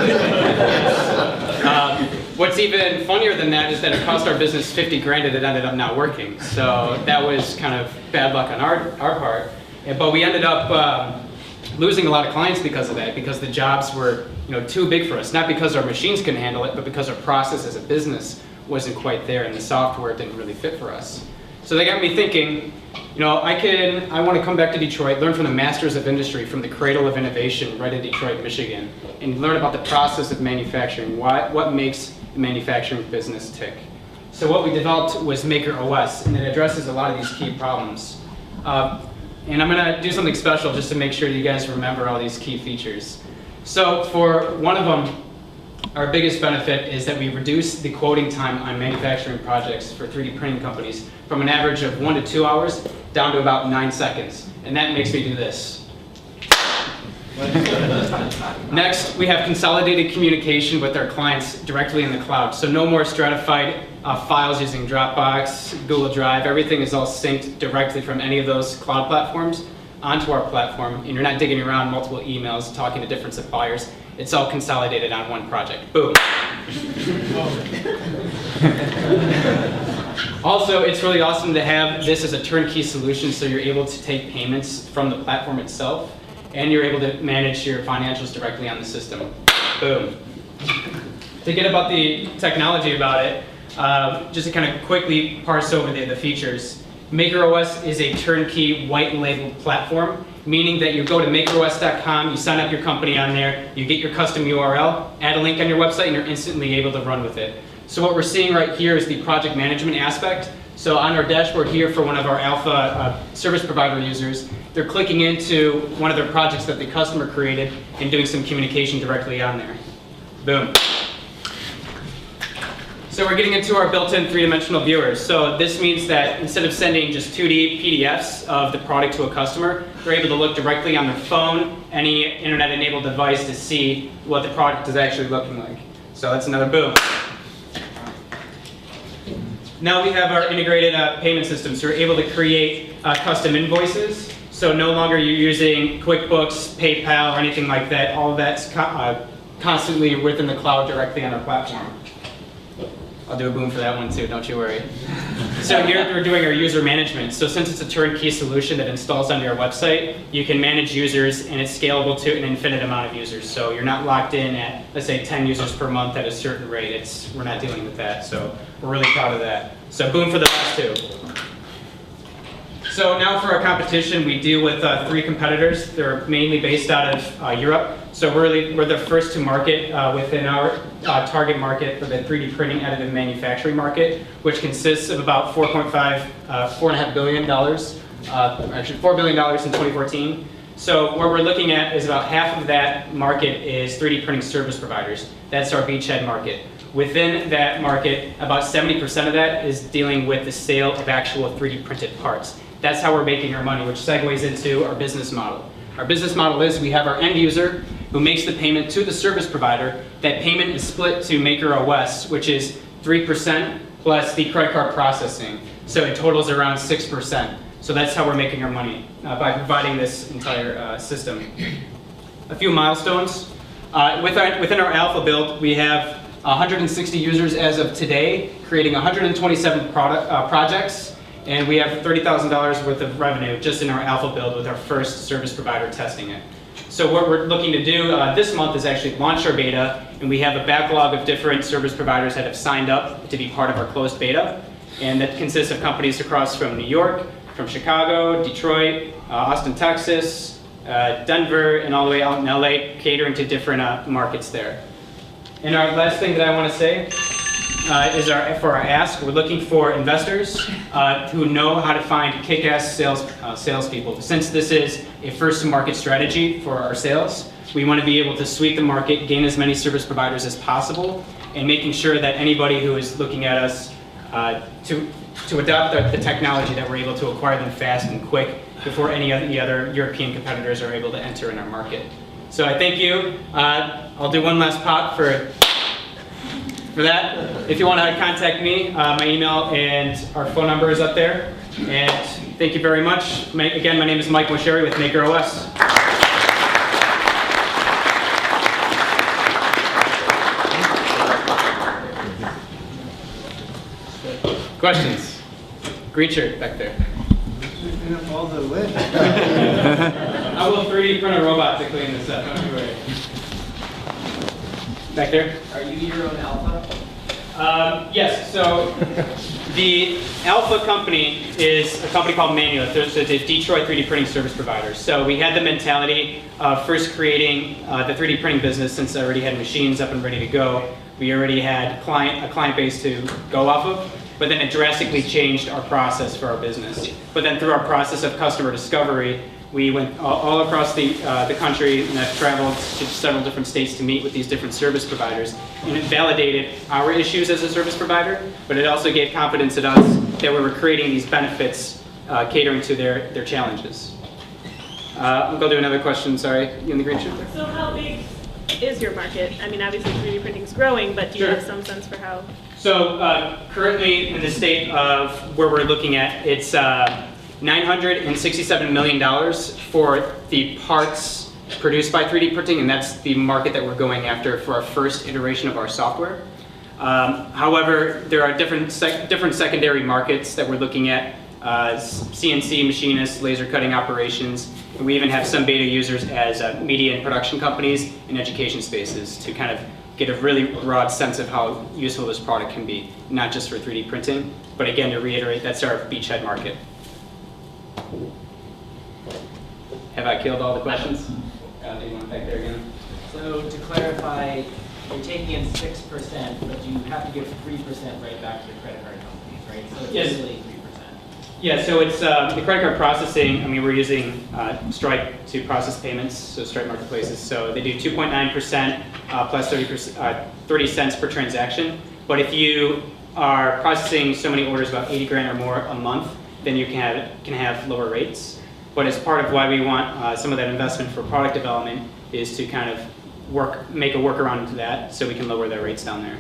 it. What's even funnier than that is that it cost our business 50 grand and it ended up not working. So that was kind of bad luck on our part. But we ended up losing a lot of clients because of that, because the jobs were too big for us. Not because our machines couldn't handle it, but because our process as a business wasn't quite there and the software didn't really fit for us. So they got me thinking, I want to come back to Detroit, learn from the masters of industry, from the cradle of innovation right in Detroit, Michigan, and learn about the process of manufacturing, what makes the manufacturing business tick. So what we developed was MakerOS, and it addresses a lot of these key problems. And I'm going to do something special just to make sure you guys remember all these key features. So for one of them, our biggest benefit is that we reduce the quoting time on manufacturing projects for 3D printing companies from an average of 1 to 2 hours down to about 9 seconds. And that makes me do this. Next, we have consolidated communication with our clients directly in the cloud. So no more stratified files using Dropbox, Google Drive. Everything is all synced directly from any of those cloud platforms onto our platform. And you're not digging around multiple emails, talking to different suppliers. It's all consolidated on one project. Boom. Also, it's really awesome to have this as a turnkey solution, so you're able to take payments from the platform itself, and you're able to manage your financials directly on the system. Boom. To get about the technology about it, just to kind of quickly parse over the features. MakerOS is a turnkey white labeled platform, meaning that you go to MakerOS.com, you sign up your company on there, you get your custom URL, add a link on your website, and you're instantly able to run with it. So what we're seeing right here is the project management aspect. So on our dashboard here for one of our alpha service provider users, they're clicking into one of their projects that the customer created and doing some communication directly on there. Boom. So we're getting into our built-in three-dimensional viewers. So this means that instead of sending just 2D PDFs of the product to a customer, they're able to look directly on their phone, any internet-enabled device, to see what the product is actually looking like. So that's another boom. Now we have our integrated payment system, so we're able to create custom invoices. So no longer you're using QuickBooks, PayPal, or anything like that. All of that's constantly within the cloud directly on our platform. I'll do a boom for that one too, don't you worry. So here we're doing our user management. So since it's a turnkey solution that installs on your website, you can manage users, and it's scalable to an infinite amount of users. So you're not locked in at, let's say, 10 users per month at a certain rate. We're not dealing with that, so we're really proud of that. So boom for the last two. So now for our competition, we deal with three competitors. They're mainly based out of Europe. So we're the first to market within our target market for the 3D printing additive manufacturing market, which consists of about $4.5 billion, actually $4 billion in 2014. So what we're looking at is about half of that market is 3D printing service providers. That's our beachhead market. Within that market, about 70% of that is dealing with the sale of actual 3D printed parts. That's how we're making our money, which segues into our business model. Our business model is we have our end user who makes the payment to the service provider. That payment is split to MakerOS, which is 3% plus the credit card processing. So it totals around 6%. So that's how we're making our money, by providing this entire system. A few milestones. Within our alpha build, we have 160 users as of today, creating 127 projects. And we have $30,000 worth of revenue just in our alpha build with our first service provider testing it. So what we're looking to do this month is actually launch our beta, and we have a backlog of different service providers that have signed up to be part of our closed beta. And that consists of companies across from New York, from Chicago, Detroit, Austin, Texas, Denver, and all the way out in LA, catering to different markets there. And our last thing that I want to say is for our ask. We're looking for investors who know how to find kick-ass salespeople. Since this is a first-to-market strategy for our sales, we want to be able to sweep the market, gain as many service providers as possible, and making sure that anybody who is looking at us to adopt the technology, that we're able to acquire them fast and quick before any of the other European competitors are able to enter in our market. So I thank you. I'll do one last pop for that. If you want to contact me, my email and our phone number is up there. And thank you very much. Again, my name is Mike Moceri with MakerOS. Questions? Green shirt back there. All the way. I will 3D print a robot to clean this up. Don't you worry. Back there. Are you your own alpha? Yes. So the alpha company is a company called Manual. It's a Detroit 3D printing service provider. So we had the mentality of first creating the 3D printing business. Since I already had machines up and ready to go, we already had a client base to go off of. But then it drastically changed our process for our business. But then through our process of customer discovery, we went all across the country, and I've traveled to several different states to meet with these different service providers. And it validated our issues as a service provider, but it also gave confidence in us that we were creating these benefits catering to their challenges. I'll go to another question, sorry. You in the green shirt there? So how big is your market? I mean, obviously 3D printing is growing, but do you have some sense for how? So currently in the state of where we're looking at, it's $967 million for the parts produced by 3D printing, and that's the market that we're going after for our first iteration of our software. However, there are different secondary markets that we're looking at, CNC machinists, laser cutting operations, and we even have some beta users as media and production companies in education spaces to kind of get a really broad sense of how useful this product can be, not just for 3D printing, but again, to reiterate, that's our beachhead market. Have I killed all the questions? Do you want back there again? So to clarify, you're taking in 6%, but you have to give 3% right back to the credit card companies, right? So it's Yes. really 3%. Yeah, so it's the credit card processing. I mean, we're using Stripe to process payments, so Stripe marketplaces. So they do 2.9% plus 30 cents per transaction. But if you are processing so many orders, about 80 grand or more a month, then you can have lower rates. But as part of why we want some of that investment for product development is to kind of make a workaround to that, so we can lower their rates down there.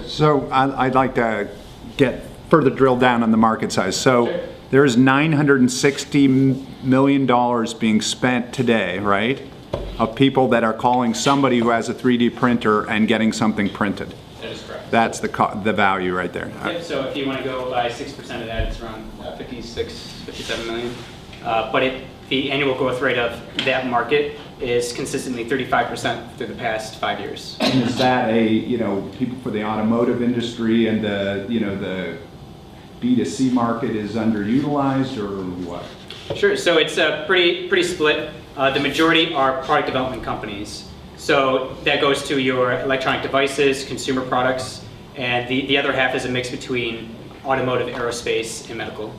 So I'd like to get further drilled down on the market size. So there's $960 million being spent today, right? Of people that are calling somebody who has a 3D printer and getting something printed. That is correct. That's the value right there. Yep, so if you want to go by 6% of that, it's around 57 million. But the annual growth rate of that market is consistently 35% through the past 5 years. And is that people for the automotive industry and the B2C market is underutilized or what? Sure, so it's pretty split. The majority are product development companies. So that goes to your electronic devices, consumer products, and the other half is a mix between automotive, aerospace, and medical.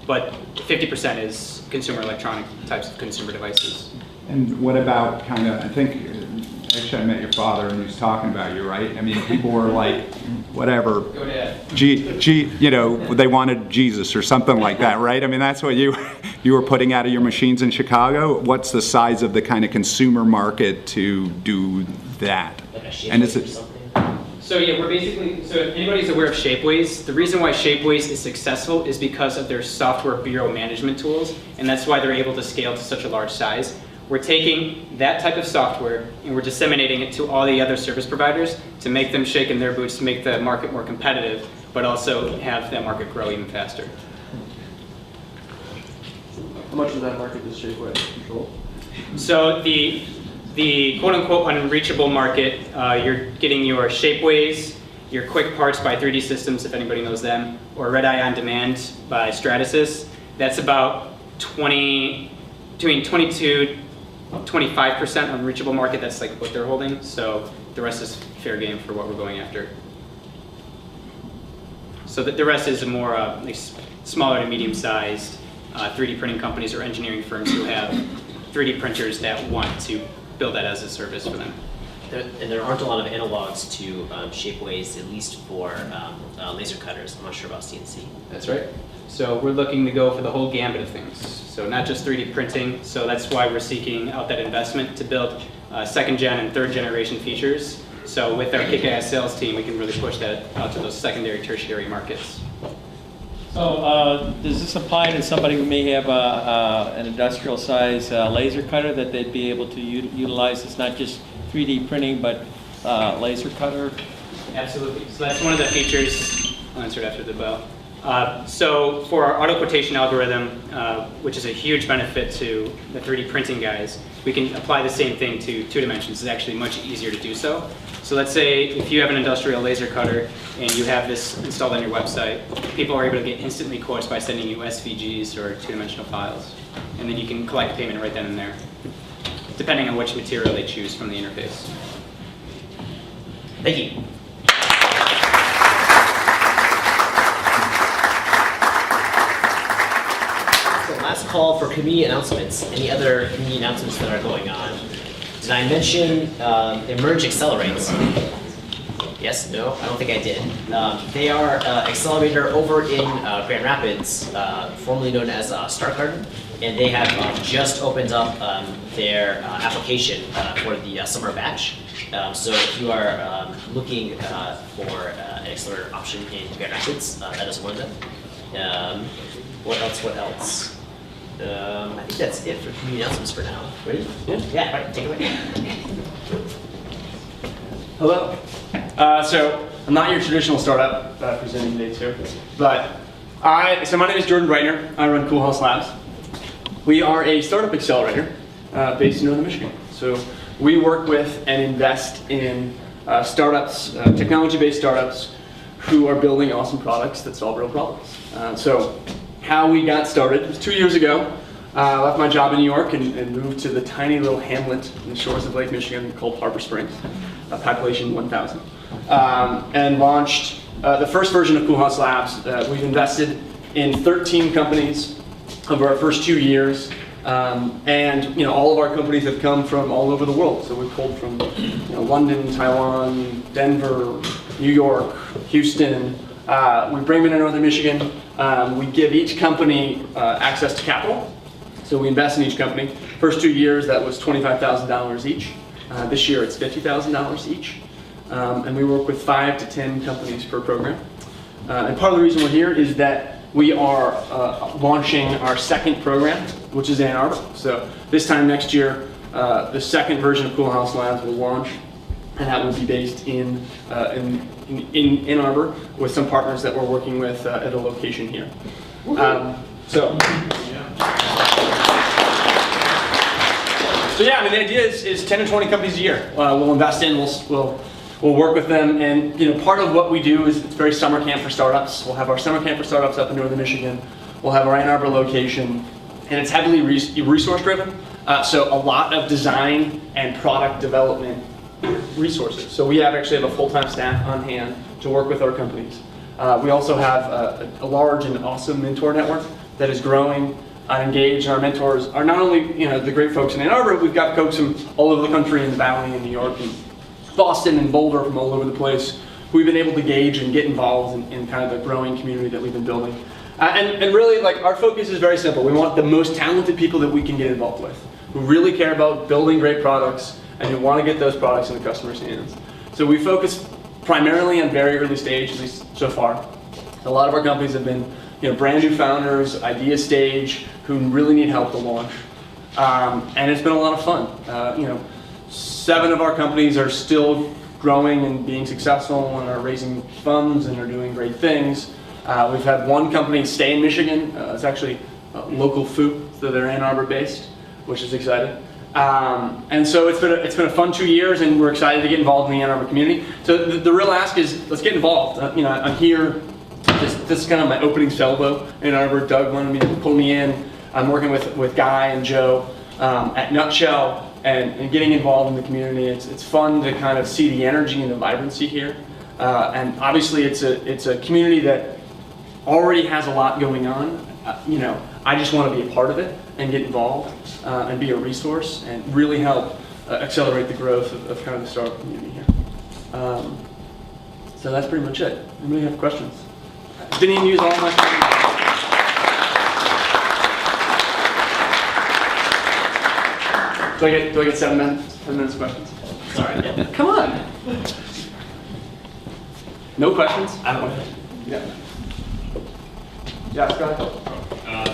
But 50% is consumer electronic types of consumer devices. And what about I think, actually I met your father and he was talking about you, right? I mean, people were like, whatever, they wanted Jesus or something like that, right? I mean, that's what you were putting out of your machines in Chicago. What's the size of the kind of consumer market to do that? And is it? So yeah, so if anybody's aware of Shapeways, the reason why Shapeways is successful is because of their software bureau management tools, and that's why they're able to scale to such a large size. We're taking that type of software and we're disseminating it to all the other service providers to make them shake in their boots to make the market more competitive, but also have that market grow even faster. How much of that market does Shapeways control? So the quote-unquote unreachable market, you're getting your Shapeways, your Quick Parts by 3D Systems, if anybody knows them, or Red Eye On Demand by Stratasys. That's about between 22 25% unreachable market. That's like what they're holding. So the rest is fair game for what we're going after. So the rest is more like smaller to medium-sized 3D printing companies or engineering firms who have 3D printers that want to build that as a service for them. And there aren't a lot of analogs to Shapeways, at least for laser cutters. I'm not sure about CNC. That's right. So we're looking to go for the whole gambit of things. So not just 3D printing. So that's why we're seeking out that investment to build second gen and third generation features. So with our kick-ass sales team, we can really push that out to those secondary, tertiary markets. So does this apply to somebody who may have an industrial size laser cutter that they'd be able to utilize? It's not just 3D printing, but laser cutter? Absolutely. So that's one of the features. I'll answer it after the bell. So for our auto quotation algorithm, which is a huge benefit to the 3D printing guys, we can apply the same thing to 2 dimensions. It's actually much easier to do so. So let's say if you have an industrial laser cutter and you have this installed on your website, people are able to get instantly quotes by sending you SVGs or 2-dimensional files. And then you can collect payment right then and there, depending on which material they choose from the interface. Thank you. Last call for community announcements. Any other community announcements that are going on? Did I mention Emerge Accelerates? Yes? No? I don't think I did. They are accelerator over in Grand Rapids, formerly known as StartGarden, and they have just opened up their application for the summer batch. So if you are looking for an accelerator option in Grand Rapids, that is one of them. What else? I think that's it for community announcements for now. Ready? Yeah, all right, take it away. Hello. So I'm not your traditional startup presenting today too, but so my name is Jordan Breighner. I run Coolhouse Labs. We are a startup accelerator based in Northern Michigan. So we work with and invest in startups, technology-based startups who are building awesome products that solve real problems. So how we got started was 2 years ago. I left my job in New York and moved to the tiny little hamlet in the shores of Lake Michigan called Harbor Springs, population 1,000, and launched the first version of Koolhaas Labs. We've invested in 13 companies over our first 2 years, and all of our companies have come from all over the world. So we've pulled from London, Taiwan, Denver, New York, Houston. We bring them into Northern Michigan. We give each company access to capital. So we invest in each company. First 2 years, that was $25,000 each. This year, it's $50,000 each. And we work with 5 to 10 companies per program. And part of the reason we're here is that we are launching our second program, which is Ann Arbor. So this time next year, the second version of Coolhouse Labs will launch, and that will be based in Ann Arbor with some partners that we're working with at a location here. So yeah, I mean, the idea is 10 to 20 companies a year. We'll invest in, we'll work with them, and part of what we do is it's very summer camp for startups. We'll have our summer camp for startups up in Northern Michigan. We'll have our Ann Arbor location, and it's heavily resource driven. So a lot of design and product development resources. So we actually have a full-time staff on hand to work with our companies. We also have a large and awesome mentor network that is growing. Engaged. Our mentors are not only the great folks in Ann Arbor, we've got folks from all over the country, in the Valley, in New York, and Boston, and Boulder, from all over the place, who we've been able to gauge and get involved in kind of the growing community that we've been building. And really, our focus is very simple. We want the most talented people that we can get involved with, who really care about building great products and who want to get those products in the customer's hands. So we focus primarily on very early stage, at least so far. A lot of our companies have been brand new founders, idea stage, who really need help to launch. And it's been a lot of fun. 7 of our companies are still growing and being successful and are raising funds and are doing great things. We've had 1 company stay in Michigan. It's actually local food, so they're Ann Arbor based, which is exciting. And so it's been a fun 2 years, and we're excited to get involved in the Ann Arbor community. So the real ask is, let's get involved. I'm here. This is kind of my opening salvo in Ann Arbor. Doug wanted me to pull me in. I'm working with Guy and Joe at Nutshell and getting involved in the community. It's fun to kind of see the energy and the vibrancy here. And obviously it's a community that already has a lot going on. I just want to be a part of it and get involved and be a resource and really help accelerate the growth of kind of the startup community here. So that's pretty much it. Anybody have questions? Didn't even use all my time. Do I get 7 minutes? 10 minutes questions? Sorry. Come on. No questions? I don't know. Yeah. Yeah, Scott. I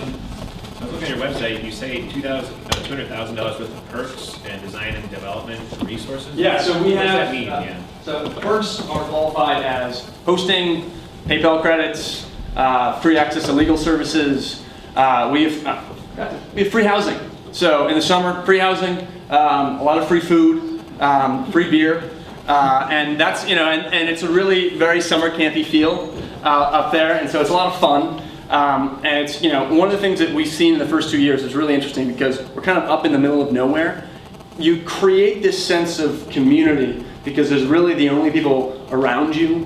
was looking at your website. You say $200,000 worth of perks and design and development resources. Yeah. So we what have. does that mean? Yeah. So perks are qualified as hosting, PayPal credits, free access to legal services. We have free housing. So in the summer, free housing, a lot of free food, free beer, and that's and it's a really very summer campy feel up there, and so it's a lot of fun. And it's one of the things that we've seen in the first 2 years is really interesting because we're kind of up in the middle of nowhere. You create this sense of community because there's really the only people around you,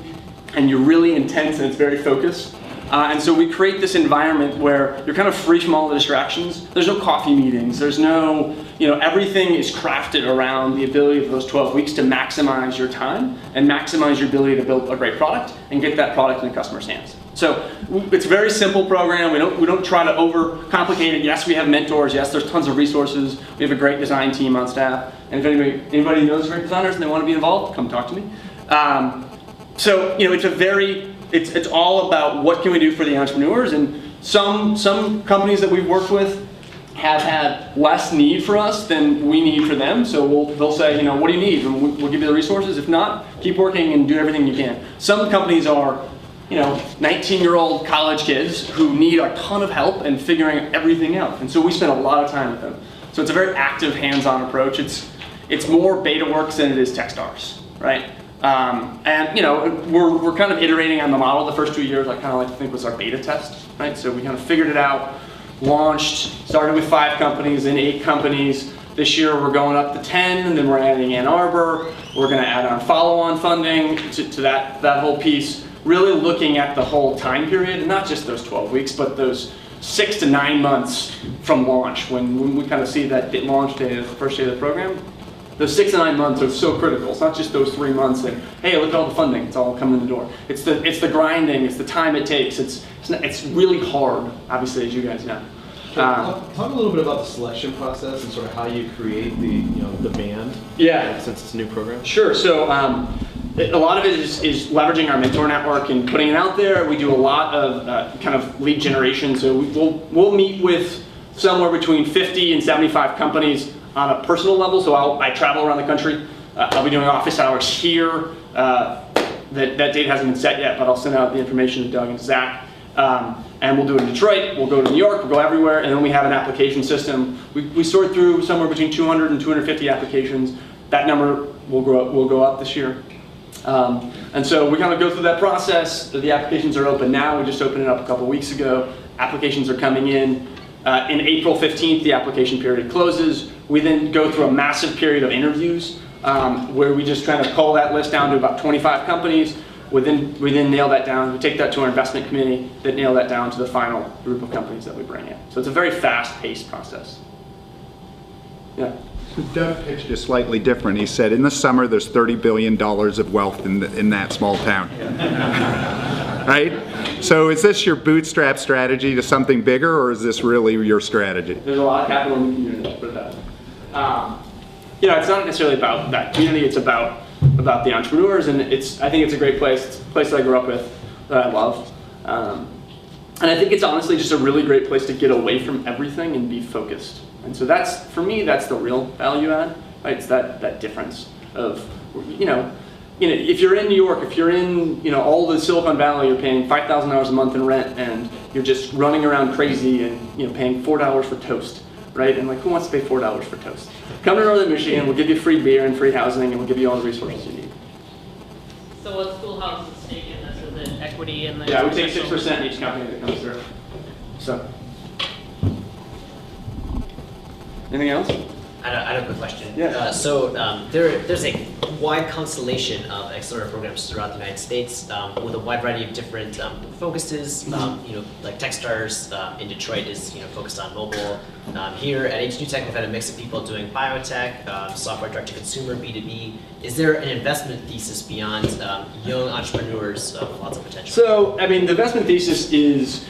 and you're really intense and it's very focused. And so we create this environment where you're kind of free from all the distractions. There's no coffee meetings. There's no, everything is crafted around the ability of those 12 weeks to maximize your time and maximize your ability to build a great product and get that product in the customer's hands. So it's a very simple program. We don't try to overcomplicate it. Yes, we have mentors. Yes, there's tons of resources. We have a great design team on staff. And if anybody knows great designers and they want to be involved, come talk to me. So it's all about what can we do for the entrepreneurs, and some companies that we've worked with have had less need for us than we need for them. So they'll say, you know, what do you need? And we'll give you the resources. If not, keep working and do everything you can. Some companies are, you know, 19-year-old college kids who need a ton of help in figuring everything out. And so we spend a lot of time with them. So it's a very active, hands-on approach. It's more BetaWorks than it is Techstars, right? And you know, we're kind of iterating on the model. The first 2 years I kind of like to think was our beta test, right? So we kind of figured it out, launched, started with 5 companies, then 8 companies. This year we're going up to 10, and then we're adding Ann Arbor. We're going to add on follow-on funding to that whole piece. Really looking at the whole time period, not just those 12 weeks, but those 6 to 9 months from launch, when we kind of see that launch day, the first day of the program. Those 6 to 9 months are so critical. It's not just those 3 months and, hey, look at all the funding, it's all coming in the door. It's the grinding, it's the time it takes. It's really hard, obviously, as you guys know. Talk a little bit about the selection process and sort of how you create the band. Yeah. Since it's a new program. Sure. So a lot of it is leveraging our mentor network and putting it out there. We do a lot of kind of lead generation. So we'll meet with somewhere between 50 and 75 companies on a personal level. So I travel around the country. I'll be doing office hours here. That date hasn't been set yet, but I'll send out the information to Doug and Zach. And we'll do it in Detroit, we'll go to New York, we'll go everywhere, and then we have an application system. We sort through somewhere between 200 and 250 applications. That number will go up this year. And so we kind of go through that process. The applications are open now. We just opened it up a couple weeks ago. Applications are coming in. In April 15th, the application period closes. We then go through a massive period of interviews where we just kind of cull that list down to about 25 companies. We then nail that down. We take that to our investment committee that nail that down to the final group of companies that we bring in. So it's a very fast-paced process. Yeah. So Doug pitched it slightly different. He said, in the summer, there's $30 billion of wealth in that small town. Right? So is this your bootstrap strategy to something bigger, or is this really your strategy? There's a lot of capital in the community, let's put it that way. You know, it's not necessarily about that community, it's about the entrepreneurs, and I think it's a great place. It's a place that I grew up with, that I love. And I think it's honestly just a really great place to get away from everything and be focused. And so that's, for me, that's the real value add, right? It's that difference of, you know, if you're in New York, if you're in, you know, all the Silicon Valley, you're paying $5,000 a month in rent, and you're just running around crazy and, you know, paying $4 for toast, right? And like, who wants to pay $4 for toast? Come to Northern Michigan, we'll give you free beer and free housing, and we'll give you all the resources you need. So what's Koolhouse's stake in this? Is it equity in the? Yeah, we take 6% in each company that comes through. So. Anything else? I have a quick question. Yeah. There's a wide constellation of accelerator programs throughout the United States with a wide variety of different focuses. You know, like Techstars in Detroit is focused on mobile. Here at A2NewTech, we've had a mix of people doing biotech, software direct to consumer, B2B. Is there an investment thesis beyond young entrepreneurs of lots of potential? So, I mean, the investment thesis is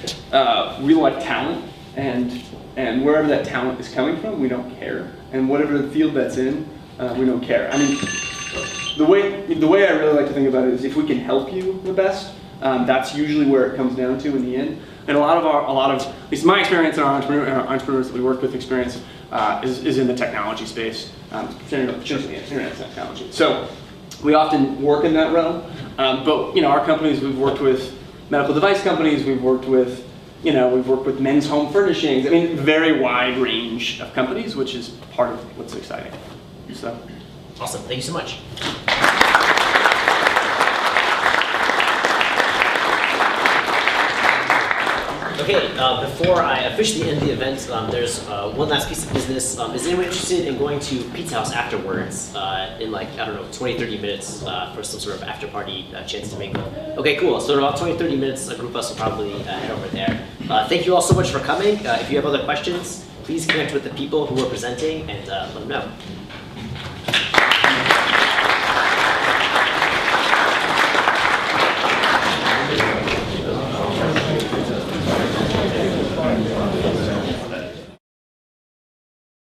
we like talent, and wherever that talent is coming from, we don't care. And whatever the field that's in, we don't care. I mean, the way I really like to think about it is if we can help you the best, that's usually where it comes down to in the end. And a lot of, at least my experience and our entrepreneurs that we work with experience is in the technology space, internet technology. So we often work in that realm, but our companies, we've worked with medical device companies, we've worked with men's home furnishings. I mean, very wide range of companies, which is part of what's exciting. So, awesome. Thank you so much. Okay, before I officially end the event, there's one last piece of business. Is anyone interested in going to Pizza House afterwards in 20, 30 minutes for some sort of after party chance to mingle? Okay, cool. So in about 20, 30 minutes, a group of us will probably head over there. Thank you all so much for coming. If you have other questions, please connect with the people who are presenting and let them know.